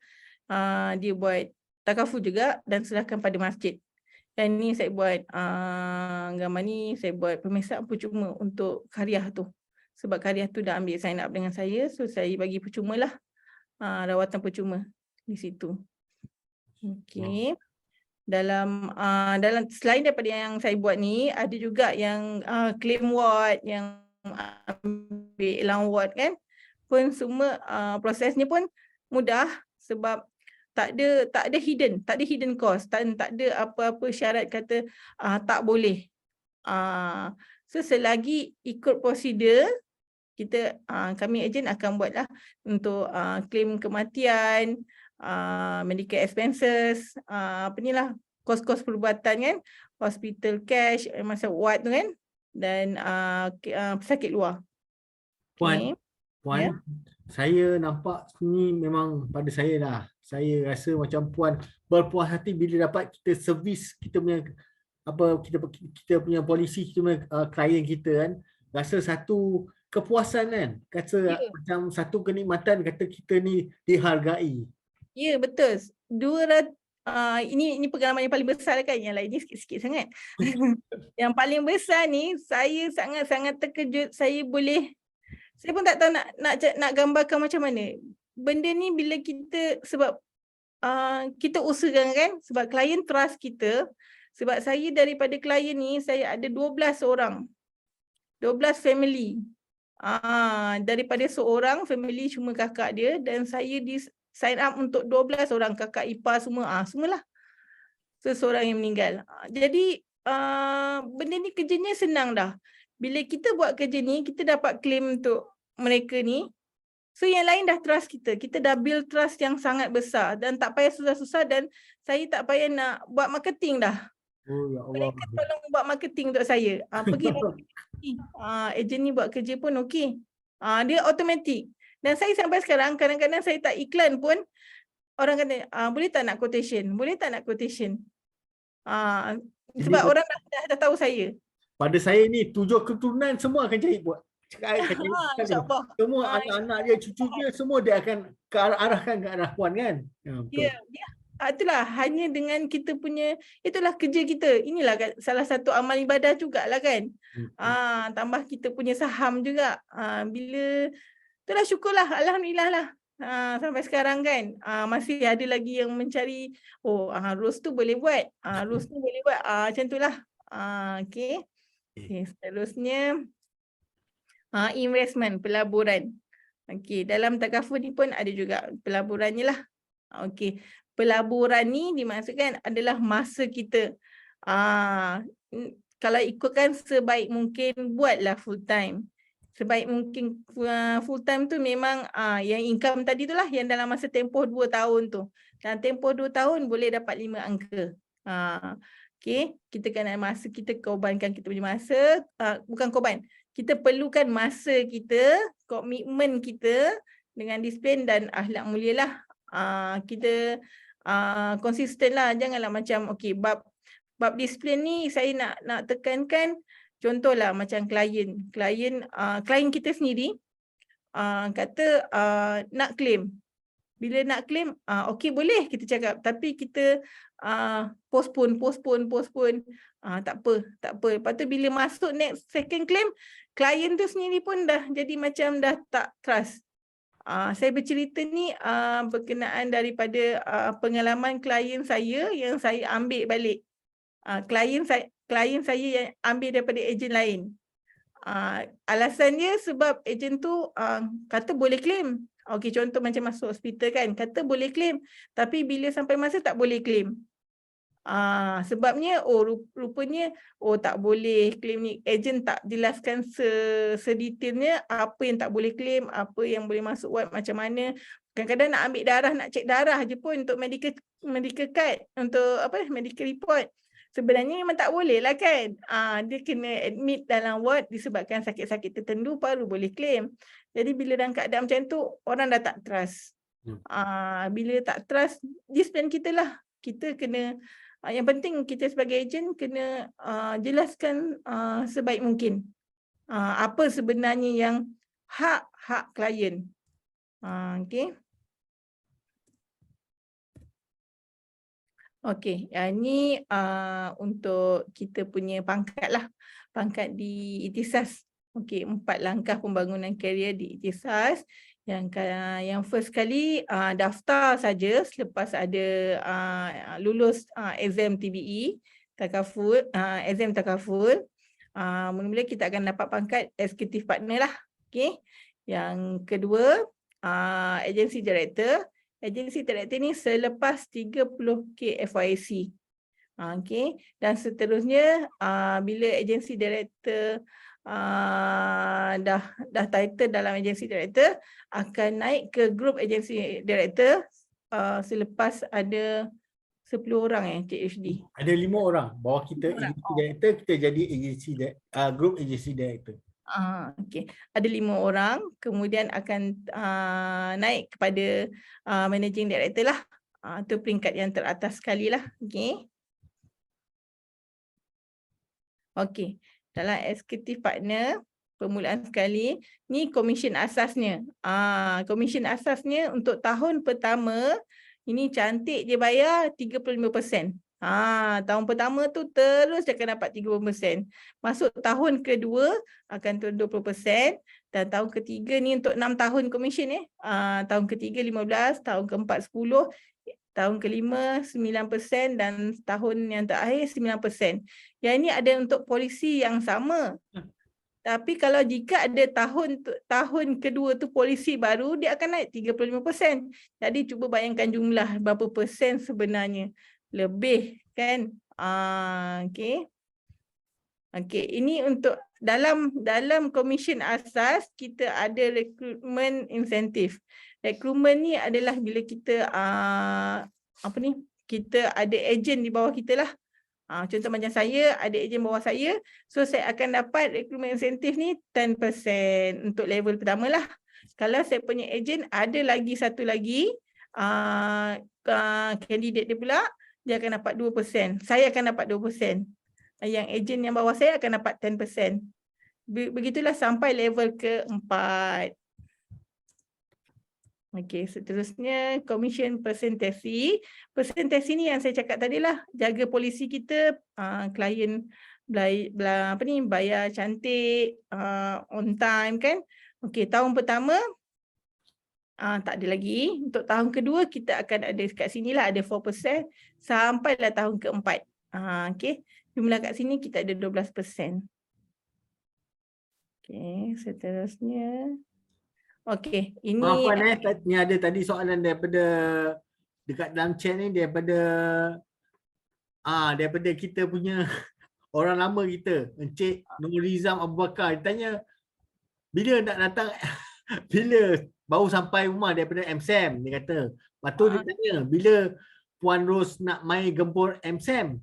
Dia buat takaful juga dan serahkan pada masjid. Dan ni saya buat gambar ni, saya buat pemeriksaan percuma untuk Kariah tu. Sebab Kariah tu dah ambil sign up dengan saya, so saya bagi percuma lah, rawatan percuma di situ. Okey. Dalam selain daripada yang saya buat ni, ada juga yang claim ward, yang ambil elang ward kan. Pun semua prosesnya pun mudah sebab tak ada hidden cost, tak ada apa-apa syarat kata tak boleh. So selagi ikut prosedur, kami ejen akan buatlah untuk claim kematian, medical expenses, kos-kos perubatan kan, hospital cash, masa ward tu kan, dan pesakit luar. Puan, saya nampak ni memang pada saya dah. Saya rasa macam puan berpuas hati bila dapat kita servis kita punya kita punya polisi, kita punya klien kita kan. Rasa satu kepuasan kan. Macam satu kenikmatan kata kita ni dihargai. Ya, betul. Ini pengalaman yang paling besar kan, yang lain ni sikit-sikit sangat. Yang paling besar ni saya sangat-sangat terkejut. Saya pun tak tahu nak gambarkan macam mana. Benda ni bila sebab kita usahakan kan, sebab klien trust kita. Sebab saya daripada klien ni, saya ada 12 orang. 12 family. Daripada seorang family cuma kakak dia, dan saya sign up untuk 12 orang, kakak ipar semua. Semualah. Seseorang yang meninggal. Jadi benda ni kerjanya senang dah. Bila kita buat kerja ni, kita dapat claim untuk mereka ni. So yang lain dah trust kita. Kita dah build trust yang sangat besar. Dan tak payah susah-susah, dan saya tak payah nak buat marketing dah. Oh ya Allah. Mereka tolong buat marketing untuk saya. Pergi ejen ni buat kerja pun okey. Dia automatic. Dan saya sampai sekarang kadang-kadang saya tak iklan pun, orang kata boleh tak nak quotation? Boleh tak nak quotation? Sebab orang dah tahu saya. Pada saya ni 7 keturunan semua akan cari buat. InsyaAllah. Semua anak-anak dia, cucu dia, semua dia akan arahkan ke arah puan kan. Ya. Itulah, hanya dengan kita punya, itulah kerja kita. Inilah salah satu amal ibadah jugalah kan. Tambah kita punya saham juga. Itulah, syukurlah, alhamdulillah lah. Sampai sekarang kan masih ada lagi yang mencari, Ros tu boleh buat, Ros tu boleh buat, macam itulah. Okay, seterusnya investment, pelaburan. Okay, dalam takaful ni pun ada juga pelaburannya lah. Okay, pelaburan ni dimaksudkan adalah masa kita. Kalau ikutkan sebaik mungkin, buatlah full time. sebaik mungkin full time tu memang yang income tadi tu lah yang dalam masa tempoh 2 tahun tu. Dalam tempoh 2 tahun boleh dapat 5 angka. Okey, kita kena masa kita korbankan kita punya masa, bukan korban. Kita perlukan masa kita, komitmen kita dengan disiplin dan akhlak mulia lah. Kita konsisten lah, janganlah macam okey bab disiplin ni saya nak tekankan. Contohlah macam klien kita sendiri kata nak claim. Bila nak claim, okey boleh kita cakap, tapi kita postpone. Tak apa. Lepas tu bila masuk next second claim, klien tu sendiri pun dah jadi macam dah tak trust. Saya bercerita ni berkenaan daripada pengalaman klien saya yang saya ambil balik. Klien saya yang ambil daripada ejen lain. Alasan dia sebab ejen tu kata boleh claim. Okey, contoh macam masuk hospital kan, kata boleh claim, tapi bila sampai masa tak boleh claim. Sebabnya rupanya tak boleh claim ni. Ejen tak jelaskan sedetailnya apa yang tak boleh claim, apa yang boleh masuk ward macam mana. Kadang-kadang nak ambil darah, nak cek darah je pun untuk medical card, untuk medical report. Sebenarnya memang tak boleh lah kan. Dia kena admit dalam ward disebabkan sakit-sakit tertentu baru boleh claim. Jadi bila dalam keadaan macam tu, orang dah tak trust. Bila tak trust, disiplin kita lah. Kita kena, yang penting kita sebagai ejen kena jelaskan sebaik mungkin. Apa sebenarnya yang hak klien. Okey. Okey, yang ni untuk kita punya pangkat lah. Pangkat di Ikhtisas. Okey, 4 langkah pembangunan karier di Ikhtisas. Yang first kali daftar saja selepas ada lulus exam TBE, exam takaful. Mula-mula kita akan dapat pangkat executive partner lah. Okey. Yang kedua, agency director. Agency director ni selepas 30K FYC. Okey. Dan seterusnya bila agency director dah title dalam agency director, akan naik ke group agency director selepas ada 10 orang Cik Yushdi. Ada 5 orang bawah kita agency director, kita jadi group agency director. Okey, ada 5 orang, kemudian akan naik kepada managing director lah. Itu peringkat yang teratas sekali lah. Okey, dalam executive partner permulaan sekali, ni komisen asasnya. Komisen asasnya untuk tahun pertama ini cantik dia bayar 35%. Tahun pertama tu terus dia akan dapat 30%. Masuk tahun kedua akan turun 20%. Dan tahun ketiga ni untuk 6 tahun komisen tahun ketiga 15%, tahun keempat 10%, tahun kelima 9% dan tahun yang terakhir 9%. Yang ini ada untuk polisi yang sama. Tapi kalau jika ada tahun kedua tu polisi baru, dia akan naik 35%. Jadi cuba bayangkan jumlah berapa persen sebenarnya. Lebih kan. Okey. Ini untuk dalam komisen asas kita ada recruitment incentive. Recruitment ni adalah bila kita kita ada ejen di bawah kita lah. Contoh macam saya ada ejen bawah saya, so saya akan dapat recruitment incentive ni 10% untuk level pertama lah. Kalau saya punya ejen ada lagi satu lagi candidate dia pula, dia akan dapat 2%. Saya akan dapat 2%. Yang ejen yang bawah saya akan dapat 10%. Begitulah sampai level keempat. Okey, seterusnya komisen presentasi. Presentasi ni yang saya cakap tadi lah, jaga polisi kita, klien bayar cantik, on time kan. Okey, tahun pertama tak ada lagi. Untuk tahun kedua kita akan ada kat sini lah ada 4% sampailah tahun keempat. Okey, jumlah kat sini kita ada 12%. Okey, seterusnya. Okey, ini Maafkan ni ada tadi soalan daripada dekat dalam chat ni daripada kita punya orang lama kita, Encik Nurizam Abu Bakar. Dia tanya bila nak datang bila baru sampai rumah daripada MSAM, dia kata. Lepas tu dia tanya, bila Puan Ros nak mai gempur MSAM?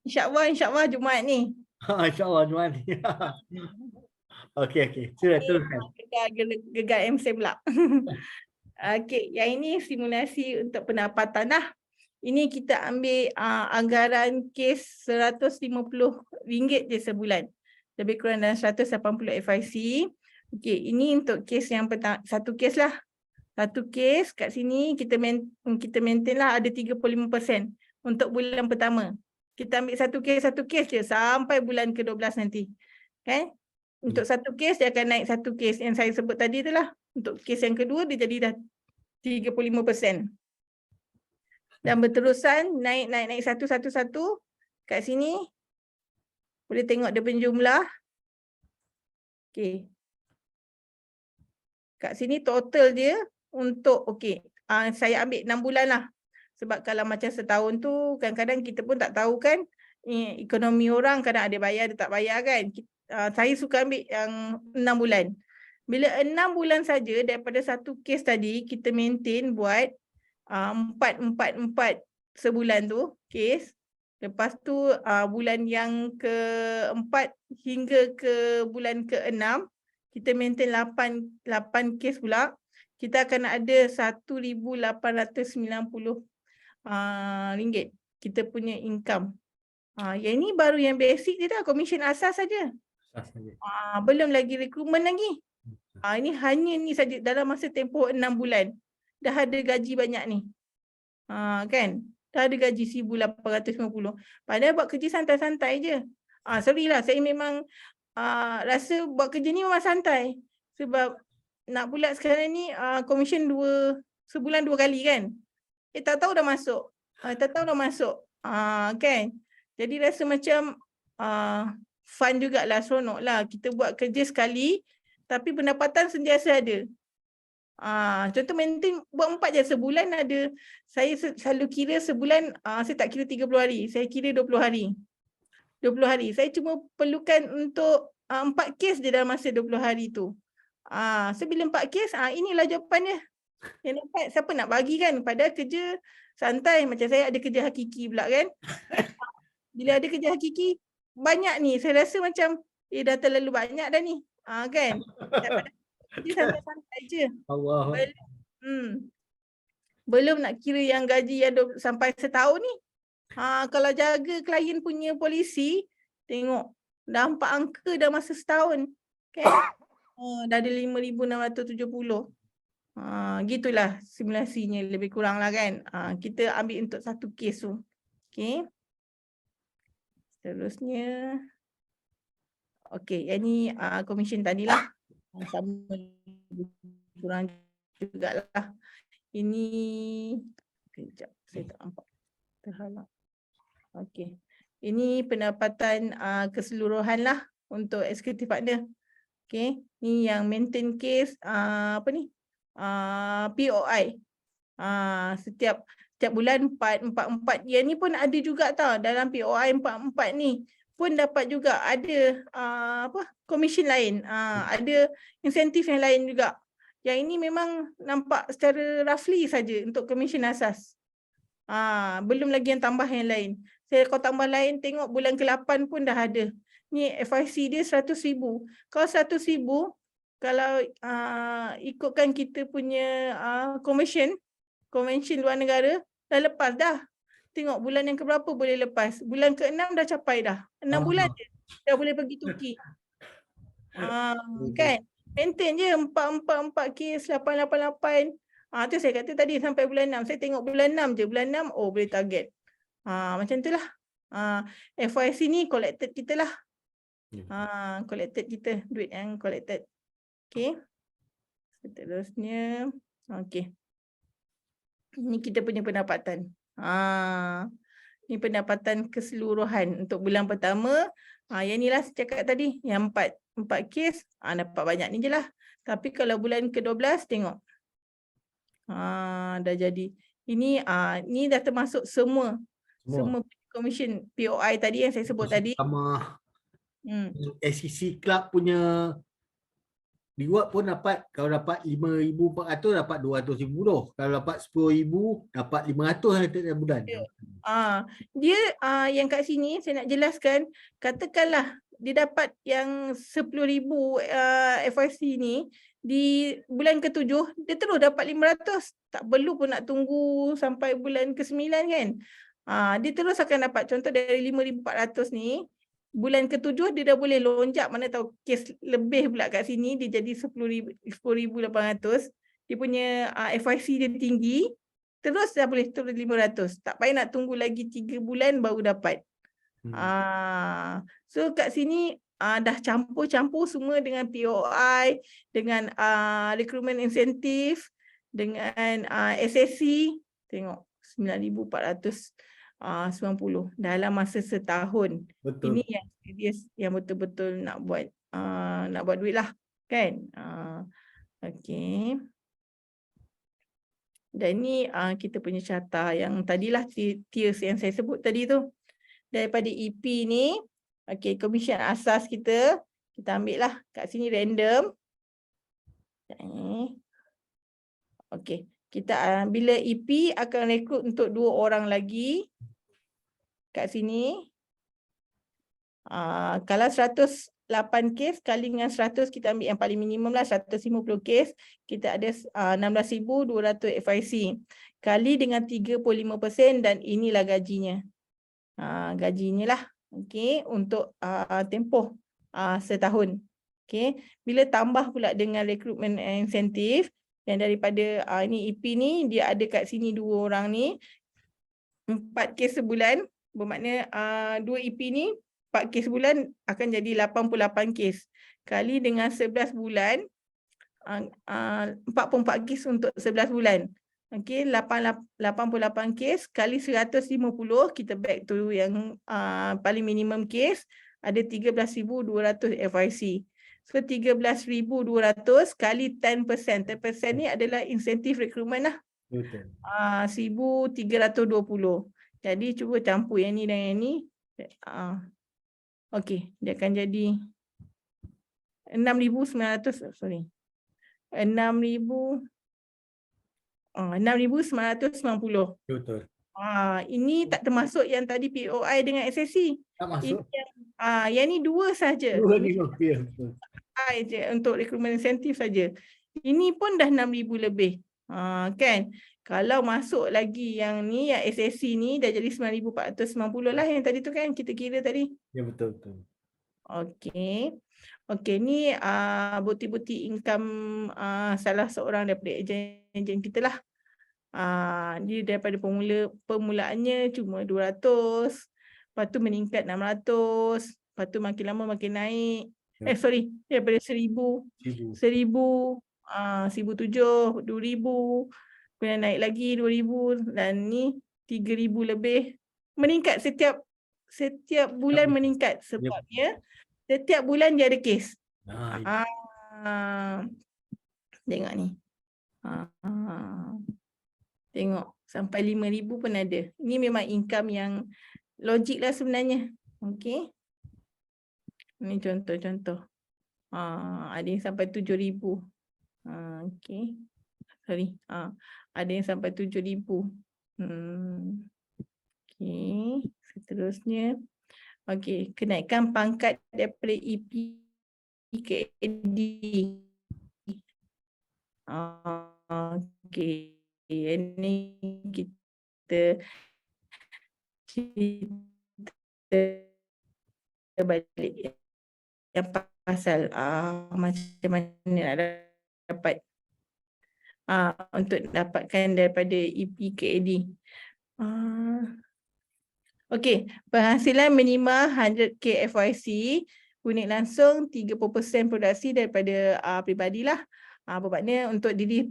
InsyaAllah Jumaat ni. InsyaAllah Jumaat ni. Okey. Sila teruskan. Gegar MC pula. Okey, yang ini simulasi untuk pendapatan lah. Ini kita ambil anggaran kes RM150 je sebulan. Lebih kurang dalam 180 FIC. Okey, ini untuk kes yang pertama, satu kes lah. Satu kes kat sini kita maintain lah ada 35% untuk bulan pertama. Kita ambil satu kes je sampai bulan ke-12 nanti. Kan? Untuk satu kes dia akan naik satu kes yang saya sebut tadi tu lah. Untuk kes yang kedua dia jadi dah 35%. Dan berterusan naik satu. Kat sini boleh tengok dia punya jumlah. Okey. Kat sini total dia untuk saya ambil 6 bulan lah. Sebab kalau macam setahun tu kadang-kadang kita pun tak tahu kan ekonomi orang, kadang ada bayar ada tak bayar kan. Saya suka ambil yang 6 bulan. Bila 6 bulan saja daripada satu kes tadi kita maintain buat 4 sebulan tu kes. Lepas tu bulan yang ke-4 hingga ke bulan ke-6 kita maintain 8 kes pula. Kita akan ada RM1,890 kita punya income. Yang ini baru yang basic je dah, komisen asas saja. Belum lagi rekrutmen lagi. Ini hanya ni saja dalam masa tempoh 6 bulan. Dah ada gaji banyak ni. Kan? Dah ada gaji RM1,850. Padahal buat kerja santai-santai je. Sorry lah, saya memang rasa buat kerja ni memang santai. Sebab nak bulat sekarang ni komisen sebulan 2 kali kan. Tak tahu dah masuk. Kan? Jadi rasa macam fun jugalah, seronok lah. Kita buat kerja sekali tapi pendapatan sentiasa ada. Contoh maintain buat 4 je sebulan ada. Saya selalu kira sebulan, saya tak kira 30 hari. Saya kira 20 hari. 20 hari. Saya cuma perlukan untuk 4 kes je dalam masa 20 hari tu. So bila 4 kes, inilah jawapannya. Yang dapat siapa nak bagi kan. Padahal kerja santai. Macam saya ada kerja hakiki pula kan. Bila ada kerja hakiki, banyak ni. Saya rasa macam, dah terlalu banyak dah ni. Kan? Dia santai-santai je. Allah. Belum nak kira yang gaji yang sampai setahun ni. Kalau jaga klien punya polisi, tengok dah 4 angka dah masa setahun. Kan? Dah ada 5,670. Gitulah simulasinya lebih kurang lah kan. Kita ambil untuk satu kes tu. Okay. Seterusnya. Okay, yang ni komisen tadilah. Sama kurang jugalah. Ini kejap saya tak nampak. Terhalang. Okey. Ini pendapatan keseluruhan lah untuk eksekutif partner. Okey, ni yang maintain case POI. Setiap bulan 4. Yang ni pun ada juga tau dalam POI 4 ni. Pun dapat juga ada komisen lain, ada insentif yang lain juga. Yang ini memang nampak secara roughly saja untuk komisen asas. Belum lagi yang tambah yang lain. Kalau tambah lain tengok bulan ke-8 pun dah ada. Ni FIC dia 100,000. Kalau 100,000, kalau ikutkan kita punya convention luar negara, dah lepas dah. Tengok bulan yang keberapa boleh lepas. Bulan ke-6 dah capai dah. 6 bulan je. Dah boleh pergi Turki. Kan? Maintain je 4 kes, 888. Tu saya kata tadi sampai bulan 6. Saya tengok bulan 6 je. Bulan 6, boleh target. Macam tu lah. FYC ni collected kita lah. Collected kita. Duit yang collected. Okay. Seterusnya. Okay. Ini kita punya pendapatan. Ni pendapatan keseluruhan untuk bulan pertama. Yang ni lah saya cakap tadi, yang 4 kes dapat banyak ni je lah. Tapi kalau bulan ke-12 tengok dah jadi. Ini ni dah termasuk semua komisen POI tadi yang saya sebut tadi. Sama SEC Club punya Reward pun dapat, kalau dapat 5,400 dapat 250. Kalau dapat 10,000 dapat 500 setiap bulan. Dia yang kat sini saya nak jelaskan, katakanlah dia dapat yang 10,000 FYC ni di bulan ke-7, dia terus dapat 500. Tak perlu pun nak tunggu sampai bulan ke-9 kan. Dia terus akan dapat, contoh dari 5,400 ni, bulan ke-7 dia dah boleh lonjak, mana tahu kes lebih pula kat sini, dia jadi 10,800. Dia punya FYC dia tinggi, terus dah boleh turun 500. Tak payah nak tunggu lagi 3 bulan baru dapat. So kat sini dah campur-campur semua dengan POI, dengan recruitment incentive, dengan SSC. Tengok 9,490 dalam masa setahun. Betul. Ini yang serius, yang betul-betul nak buat duit lah kan. Okey. Dan ni kita punya carta yang tadilah tiers yang saya sebut tadi tu. Daripada EP ni, okey, komisen asas kita ambil lah kat sini random. Okey, kita bila EP akan rekrut untuk 2 orang lagi kat sini. Kalau 108 kes kali dengan 100, kita ambil yang paling minimum lah, 150 kes, kita ada 16,200 FIC. Kali dengan 35% dan inilah gajinya. Gajinya lah, okey, untuk tempoh setahun. Okey, bila tambah pula dengan recruitment incentive, yang daripada ini EP ni, dia ada kat sini 2 orang ni, 4 kes sebulan, bermakna 2 EP ni 4 kes sebulan akan jadi 88 kes. Kali dengan 11 bulan, 44 kes untuk 11 bulan. Okey, 88 kes kali 150, kita back to yang paling minimum kes, ada 13,200 FIC. So 13,200 kali 10%. 10% ni adalah insentif recruitment lah. Betul. 1,320. Jadi cuba campur yang ni dan yang ni. Okey, dia akan jadi 6,900, sorry. 6,990. Betul. Ini tak termasuk yang tadi POI dengan SSC. Tak masuk. Yang ni 2 saja. 2 ni betul. Je untuk recruitment incentive saja. Ini pun dah 6,000 lebih. Kan? Kalau masuk lagi yang ni, yang SSC ni dah jadi 9,490 lah yang tadi tu kan kita kira tadi. Ya betul. Okey. Okey, ni bukti-bukti income salah seorang daripada ejen kita lah. Dia daripada permulaannya cuma 200, lepas tu meningkat 600, lepas tu makin lama makin naik. Daripada 1,000, 1,007, 2,000, kemudian naik lagi 2,000 dan ni 3,000 lebih. Meningkat setiap bulan meningkat sebabnya setiap bulan dia ada kes. Tengok ni. Tengok sampai 5,000 pun ada. Ini memang income yang logik lah sebenarnya. Okey. Ini contoh-contoh. Ada yang sampai 7,000. Okey. Sorry. Ada yang sampai 7,000. Okey. Seterusnya. Okey. Kenaikan pangkat daripada EP ke AD. Okey. Ini kita balik yang pasal macam mana nak dapat untuk dapatkan daripada EP ke AD. Okey, penghasilan minimal 100k FYC, unit langsung 30% produksi daripada peribadilah. Bermakna untuk diri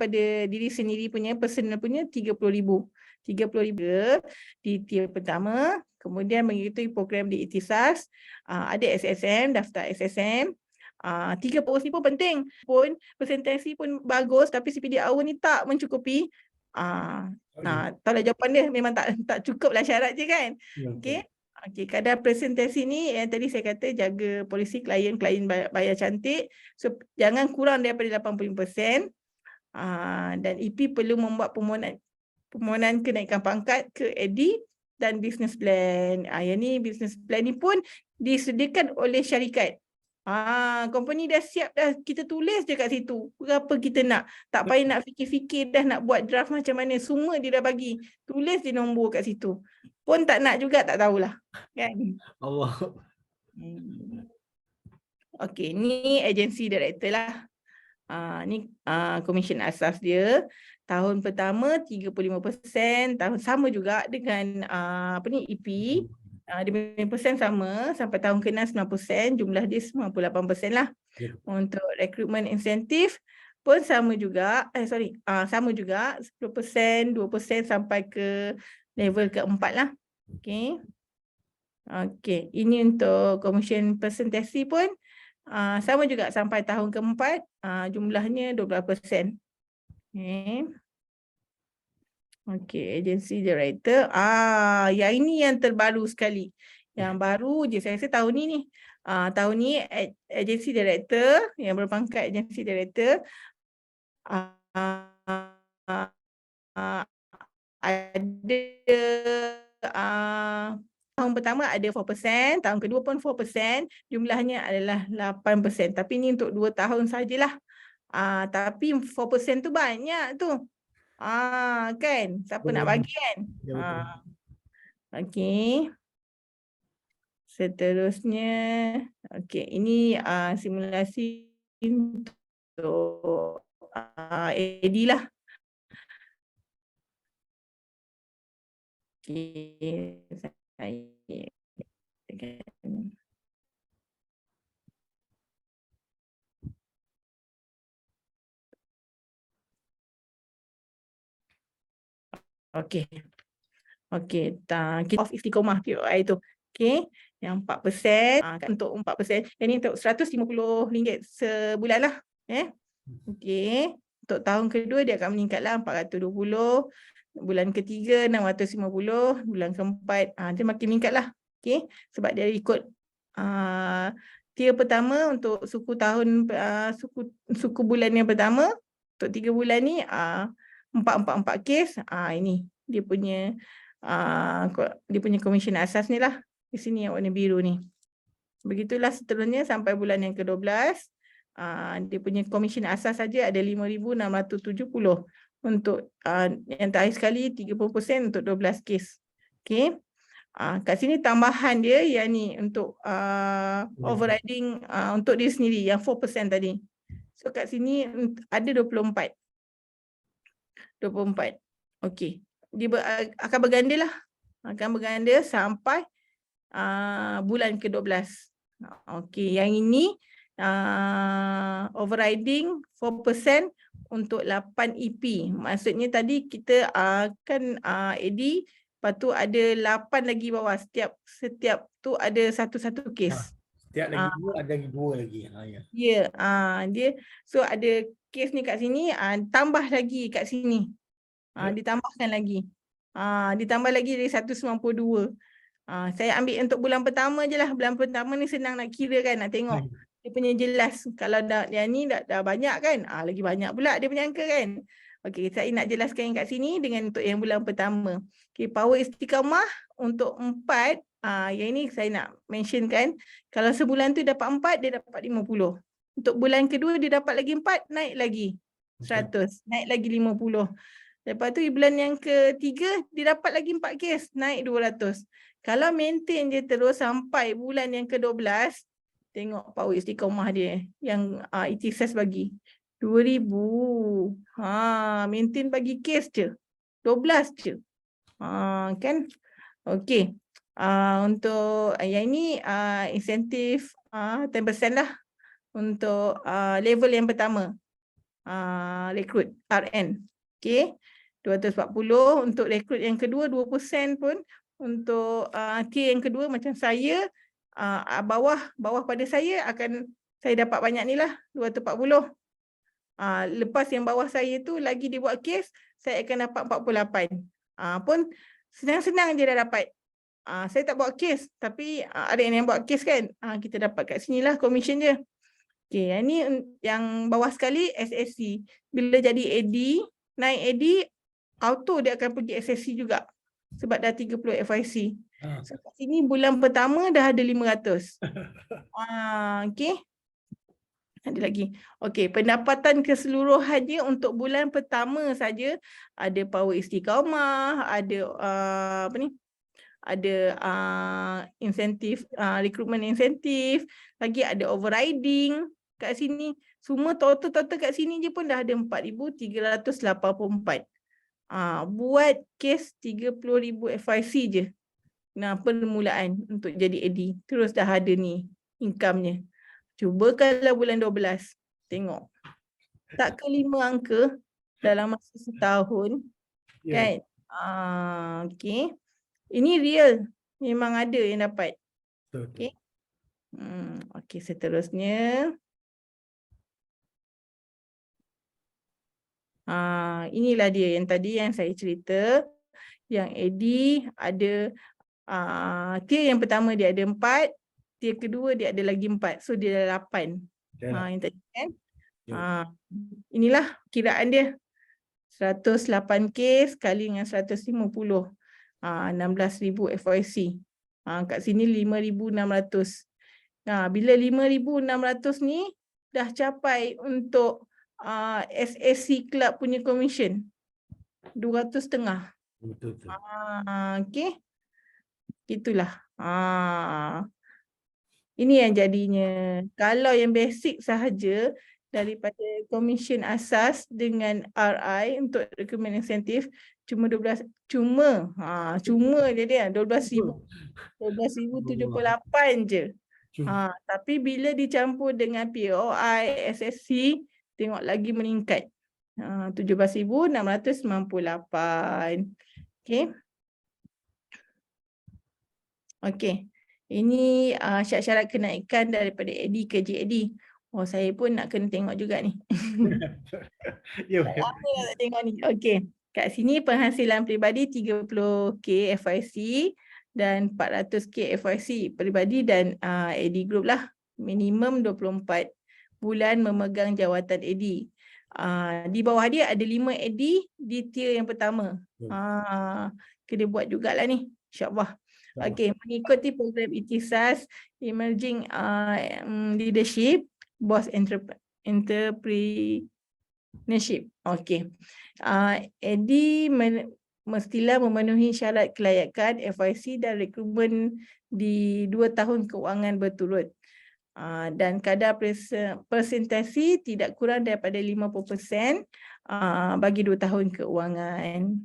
sendiri punya, personal punya 30,000. 30,000 di tier pertama. Kemudian mengikuti program di Ikhtisas, ada SSM, daftar SSM. 3 post ni pun penting. Pun presentasi pun bagus tapi CPD awal ni tak mencukupi. Tahulah jawapan dia memang tak cukup lah syarat je kan. Okey. Okey, kadar presentasi ni yang tadi saya kata jaga polisi klien bayar cantik. So jangan kurang daripada 85%. Dan EP perlu membuat permohonan kenaikan pangkat ke AD dan business plan. Yang ni business plan ni pun disediakan oleh syarikat. Company dah siap dah, kita tulis je kat situ berapa kita nak. Tak payah nak fikir-fikir dah nak buat draft macam mana, semua dia dah bagi. Tulis je nombor kat situ. Pun tak nak juga tak tahulah. Kan? Allah. Okey, ni agency director lah. Ni komisen asas dia. Tahun pertama 35%, tahun sama juga dengan EP. Dia punya persen sama sampai tahun ke-6 9%, jumlah dia 98% lah. Untuk recruitment incentive pun sama juga, sama juga 10%, 2% sampai ke level ke-4 lah. Okey. Okey, ini untuk komisen presentasi pun sama juga sampai tahun ke-4, jumlahnya 12%. Okey, agency director. Yang ini yang terbaru sekali. Yang baru je saya rasa tahun ni. Tahun ni agency director yang berpangkat agency director ada tahun pertama ada 4%, tahun kedua pun 4%, jumlahnya adalah 8%. Tapi ni untuk 2 tahun sajalah. Tapi 4% tu banyak tu. Kan? Siapa nak bagi kan? Ya, betul. Okey. Seterusnya, okey, ini simulasi untuk AD lah. Okey, saya okey. Okey, kita off istiqomah POI tu. Okey, yang 4%, untuk 4%, yang ni untuk RM150 sebulan lah. Okey, untuk tahun kedua dia akan meningkatlah 420, bulan ketiga 650, bulan keempat dia makin meningkatlah. Okey, sebab dia ikut tier pertama untuk suku tahun suku bulan yang pertama untuk 3 bulan ni 444 kes. Ini dia punya komisen asas ni lah. Di sini yang warna biru ni. Begitulah seterusnya sampai bulan yang ke-12. Dia punya komisen asas saja ada 5,670. Untuk yang terakhir sekali 30% untuk 12 kes. Okey. Kat sini tambahan dia yang ni untuk overriding untuk dia sendiri yang 4% tadi. So kat sini ada 24. Okey. Dia akan berganda lah. Akan berganda sampai bulan ke-12. Okey, yang ini overriding 4% untuk 8 EP. Maksudnya tadi kita akan AD, lepas tu ada 8 lagi bawah. Setiap tu ada satu-satu kes. Setiap lagi dua ada lagi 2 lagi. Ya, dia so ada kes ni kat sini, tambah lagi kat sini. Ditambahkan lagi. Ditambah lagi dari 192. Saya ambil untuk bulan pertama je lah. Bulan pertama ni senang nak kira kan, nak tengok. Dia punya jelas. Kalau yang ni dah banyak kan, lagi banyak pula dia punya angka kan. Okey, saya nak jelaskan yang kat sini dengan untuk yang bulan pertama. Okey, power istiqamah untuk 4, yang ini saya nak mention kan. Kalau sebulan tu dapat 4, dia dapat 50. Untuk bulan kedua dia dapat lagi 4, naik lagi 100, naik lagi 50. Lepas tu bulan yang ketiga dia dapat lagi 4 kes, naik 200. Kalau maintain je terus sampai bulan yang ke-12, tengok power istiqamah dia yang ITSS bagi 2,000. Maintain bagi kes je 12 je. Kan? Okey. Untuk yang ini insentif 10% lah untuk level yang pertama. Rekrut RN. Okey. 240 untuk rekrut yang kedua, 2% pun untuk tier yang kedua macam saya, bawah pada saya saya dapat banyak ni lah, 240. Lepas yang bawah saya tu lagi dia buat kes, saya akan dapat 48. Pun senang-senang je dah dapat. saya tak buat kes, tapi ada yang buat kes kan. Kita dapat kat sini lah komisen dia. Okey, yang ni yang bawah sekali SSC. Bila jadi AD, naik AD, auto dia akan pergi SSC juga. Sebab dah 30 FIC. So kat sini bulan pertama dah ada 500. Okey. Ada lagi. Okey, pendapatan keseluruhannya untuk bulan pertama saja ada power istiqamah, ada apa ni? Ada insentif, recruitment insentif, lagi ada overriding kat sini. Semua total kat sini je pun dah ada 4,384. Buat kes 30,000 FIC je. Nah, permulaan untuk jadi AD. Terus dah ada ni income-nya. Cuba kalau bulan 12. Tengok. Tak ke 5 angka dalam masa setahun. Kan? Okey. Ini real. Memang ada yang dapat. Okey. Okey, seterusnya. Inilah dia yang tadi yang saya cerita. Yang AD ada tier yang pertama dia ada 4, tier kedua dia ada lagi 4. So dia ada 8. Yang tadi kan. Inilah kiraan dia. 108K sekali dengan 150. 16,000 FYC. Kat sini 5,600. Bila 5,600 ni dah capai untuk SSC Club punya commission 200.5. Betul. Okey. Itulah. Ini yang jadinya. Kalau yang basic sahaja daripada commission asas dengan RI untuk recruitment insentif cuma 12, cuma je dia 12,078 je. Tapi bila dicampur dengan POI, SSC, tengok lagi meningkat. 17,698. Okey. Okey. Ini syarat-syarat kenaikan daripada AD ke JAD. Saya pun nak kena tengok juga ni. Lama nak tengok ni. Okey. Kat sini penghasilan peribadi 30K FIC dan 400K FIC peribadi dan AD group lah. Minimum 24 bulan memegang jawatan AD. Di bawah dia ada 5 AD di tier yang pertama. Kena buat jugalah ni. InsyaAllah. Okey, mengikuti program Ikhtisas Emerging Leadership, Boss Entrepreneurship. Okey. AD mestilah memenuhi syarat kelayakan FIC dan rekrutmen di 2 tahun keuangan berturut. Dan kadar persentasi tidak kurang daripada 50% bagi 2 tahun keuangan.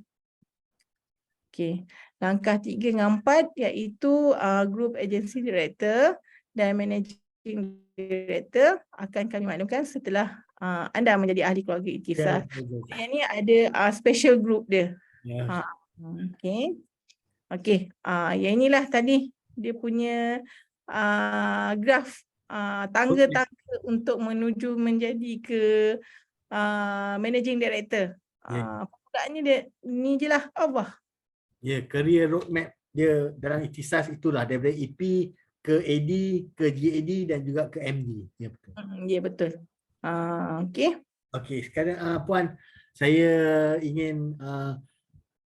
Okey. Langkah 3 dan 4 iaitu Group Agency Director dan Managing Director akan kami maklumkan setelah anda menjadi ahli keluarga Ikhtisas. Yang ni ada special group dia. Okey. Okey. Yang inilah tadi dia punya graf tangga-tangga untuk menuju menjadi ke Managing Director. Permulaannya dia ni je lah. Allah. Career roadmap dia dalam Ikhtisas itulah daripada EP ke AD, ke GAD dan juga ke MD. Ya betul. Ya betul. Okey. Okey, sekarang Puan, saya ingin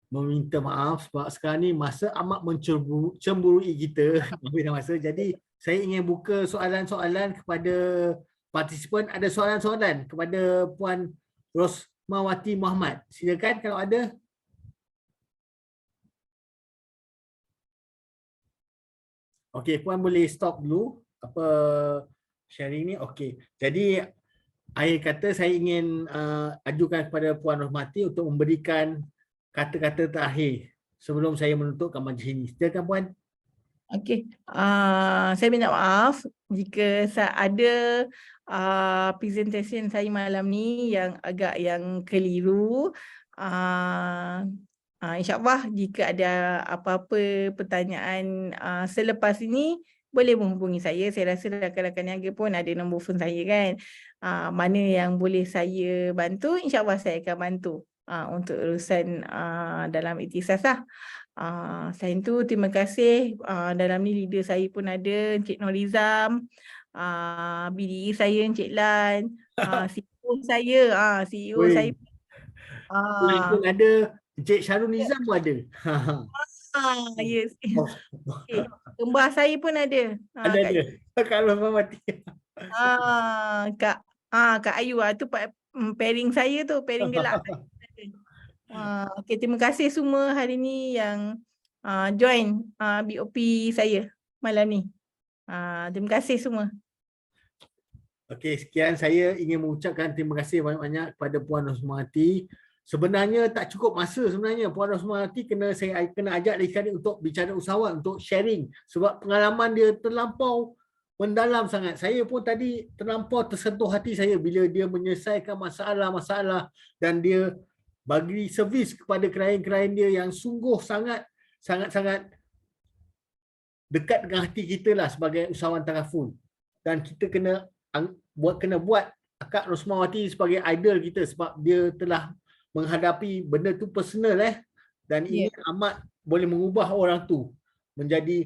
meminta maaf sebab sekarang ni masa amat mencemburui kita habis dah masa. Jadi saya ingin buka soalan-soalan kepada partisipan. Ada soalan-soalan kepada Puan Rosmawati Muhammad. Silakan kalau ada. Okey, Puan boleh stop dulu apa sharing ni. Okey. Jadi akhir kata saya ingin ajukan kepada Puan Rosmawati untuk memberikan kata-kata terakhir sebelum saya menutupkan majlis ini. Silakan Puan. Okey. Saya minta maaf jika ada presentation saya malam ni yang agak yang keliru. InsyaAllah jika ada apa-apa pertanyaan selepas ini boleh menghubungi saya. Saya rasa rakan-rakan niaga pun ada nombor phone saya kan. Mana yang boleh saya bantu, insyaAllah saya akan bantu. untuk urusan dalam ikhtisas lah. Selain tu terima kasih, dalam ni leader saya pun ada Encik Norizam, BDE saya Encik Lan, CEO saya, CEO saya. Weh, Lan pun ada, Encik Syarul Nizam pun ada. Yes. Oh, Okay. Kembar saya pun ada. ada. Kak Rosmah mati. Kak Ayu tu pairing saya tu, pairing gelak saya. Okay, terima kasih semua hari ni yang join BOP saya malam ni. Terima kasih semua. Okey, sekian saya ingin mengucapkan terima kasih banyak-banyak kepada Puan Rosmawati. Sebenarnya tak cukup masa sebenarnya. Puan Rosmawati saya kena ajak lagi sekali untuk bicara usahawan, untuk sharing. Sebab pengalaman dia terlampau mendalam sangat. Saya pun tadi terlampau tersentuh hati saya bila dia menyelesaikan masalah-masalah dan dia bagi servis kepada klien-klien dia yang sungguh sangat-sangat dekat dengan hati kita lah sebagai usahawan takaful. Dan kita kena buat Kak Rosmawati sebagai idol kita sebab dia telah menghadapi benda tu personal dan ini amat boleh mengubah orang tu menjadi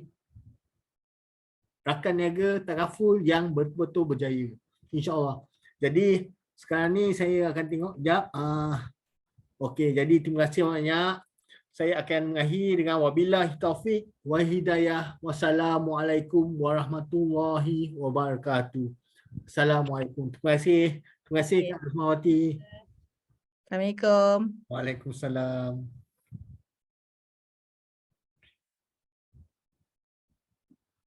rakan niaga takaful yang betul-betul berjaya, insya-Allah. Jadi sekarang ni saya akan tengok jap. Okey, jadi terima kasih banyak. Saya akan mengakhiri dengan wabillahi taufik wa hidayah. Wassalamualaikum warahmatullahi wabarakatuh. Assalamualaikum. Terima kasih. Terima kasih Kak Rosmawati. Assalamualaikum. Waalaikumsalam.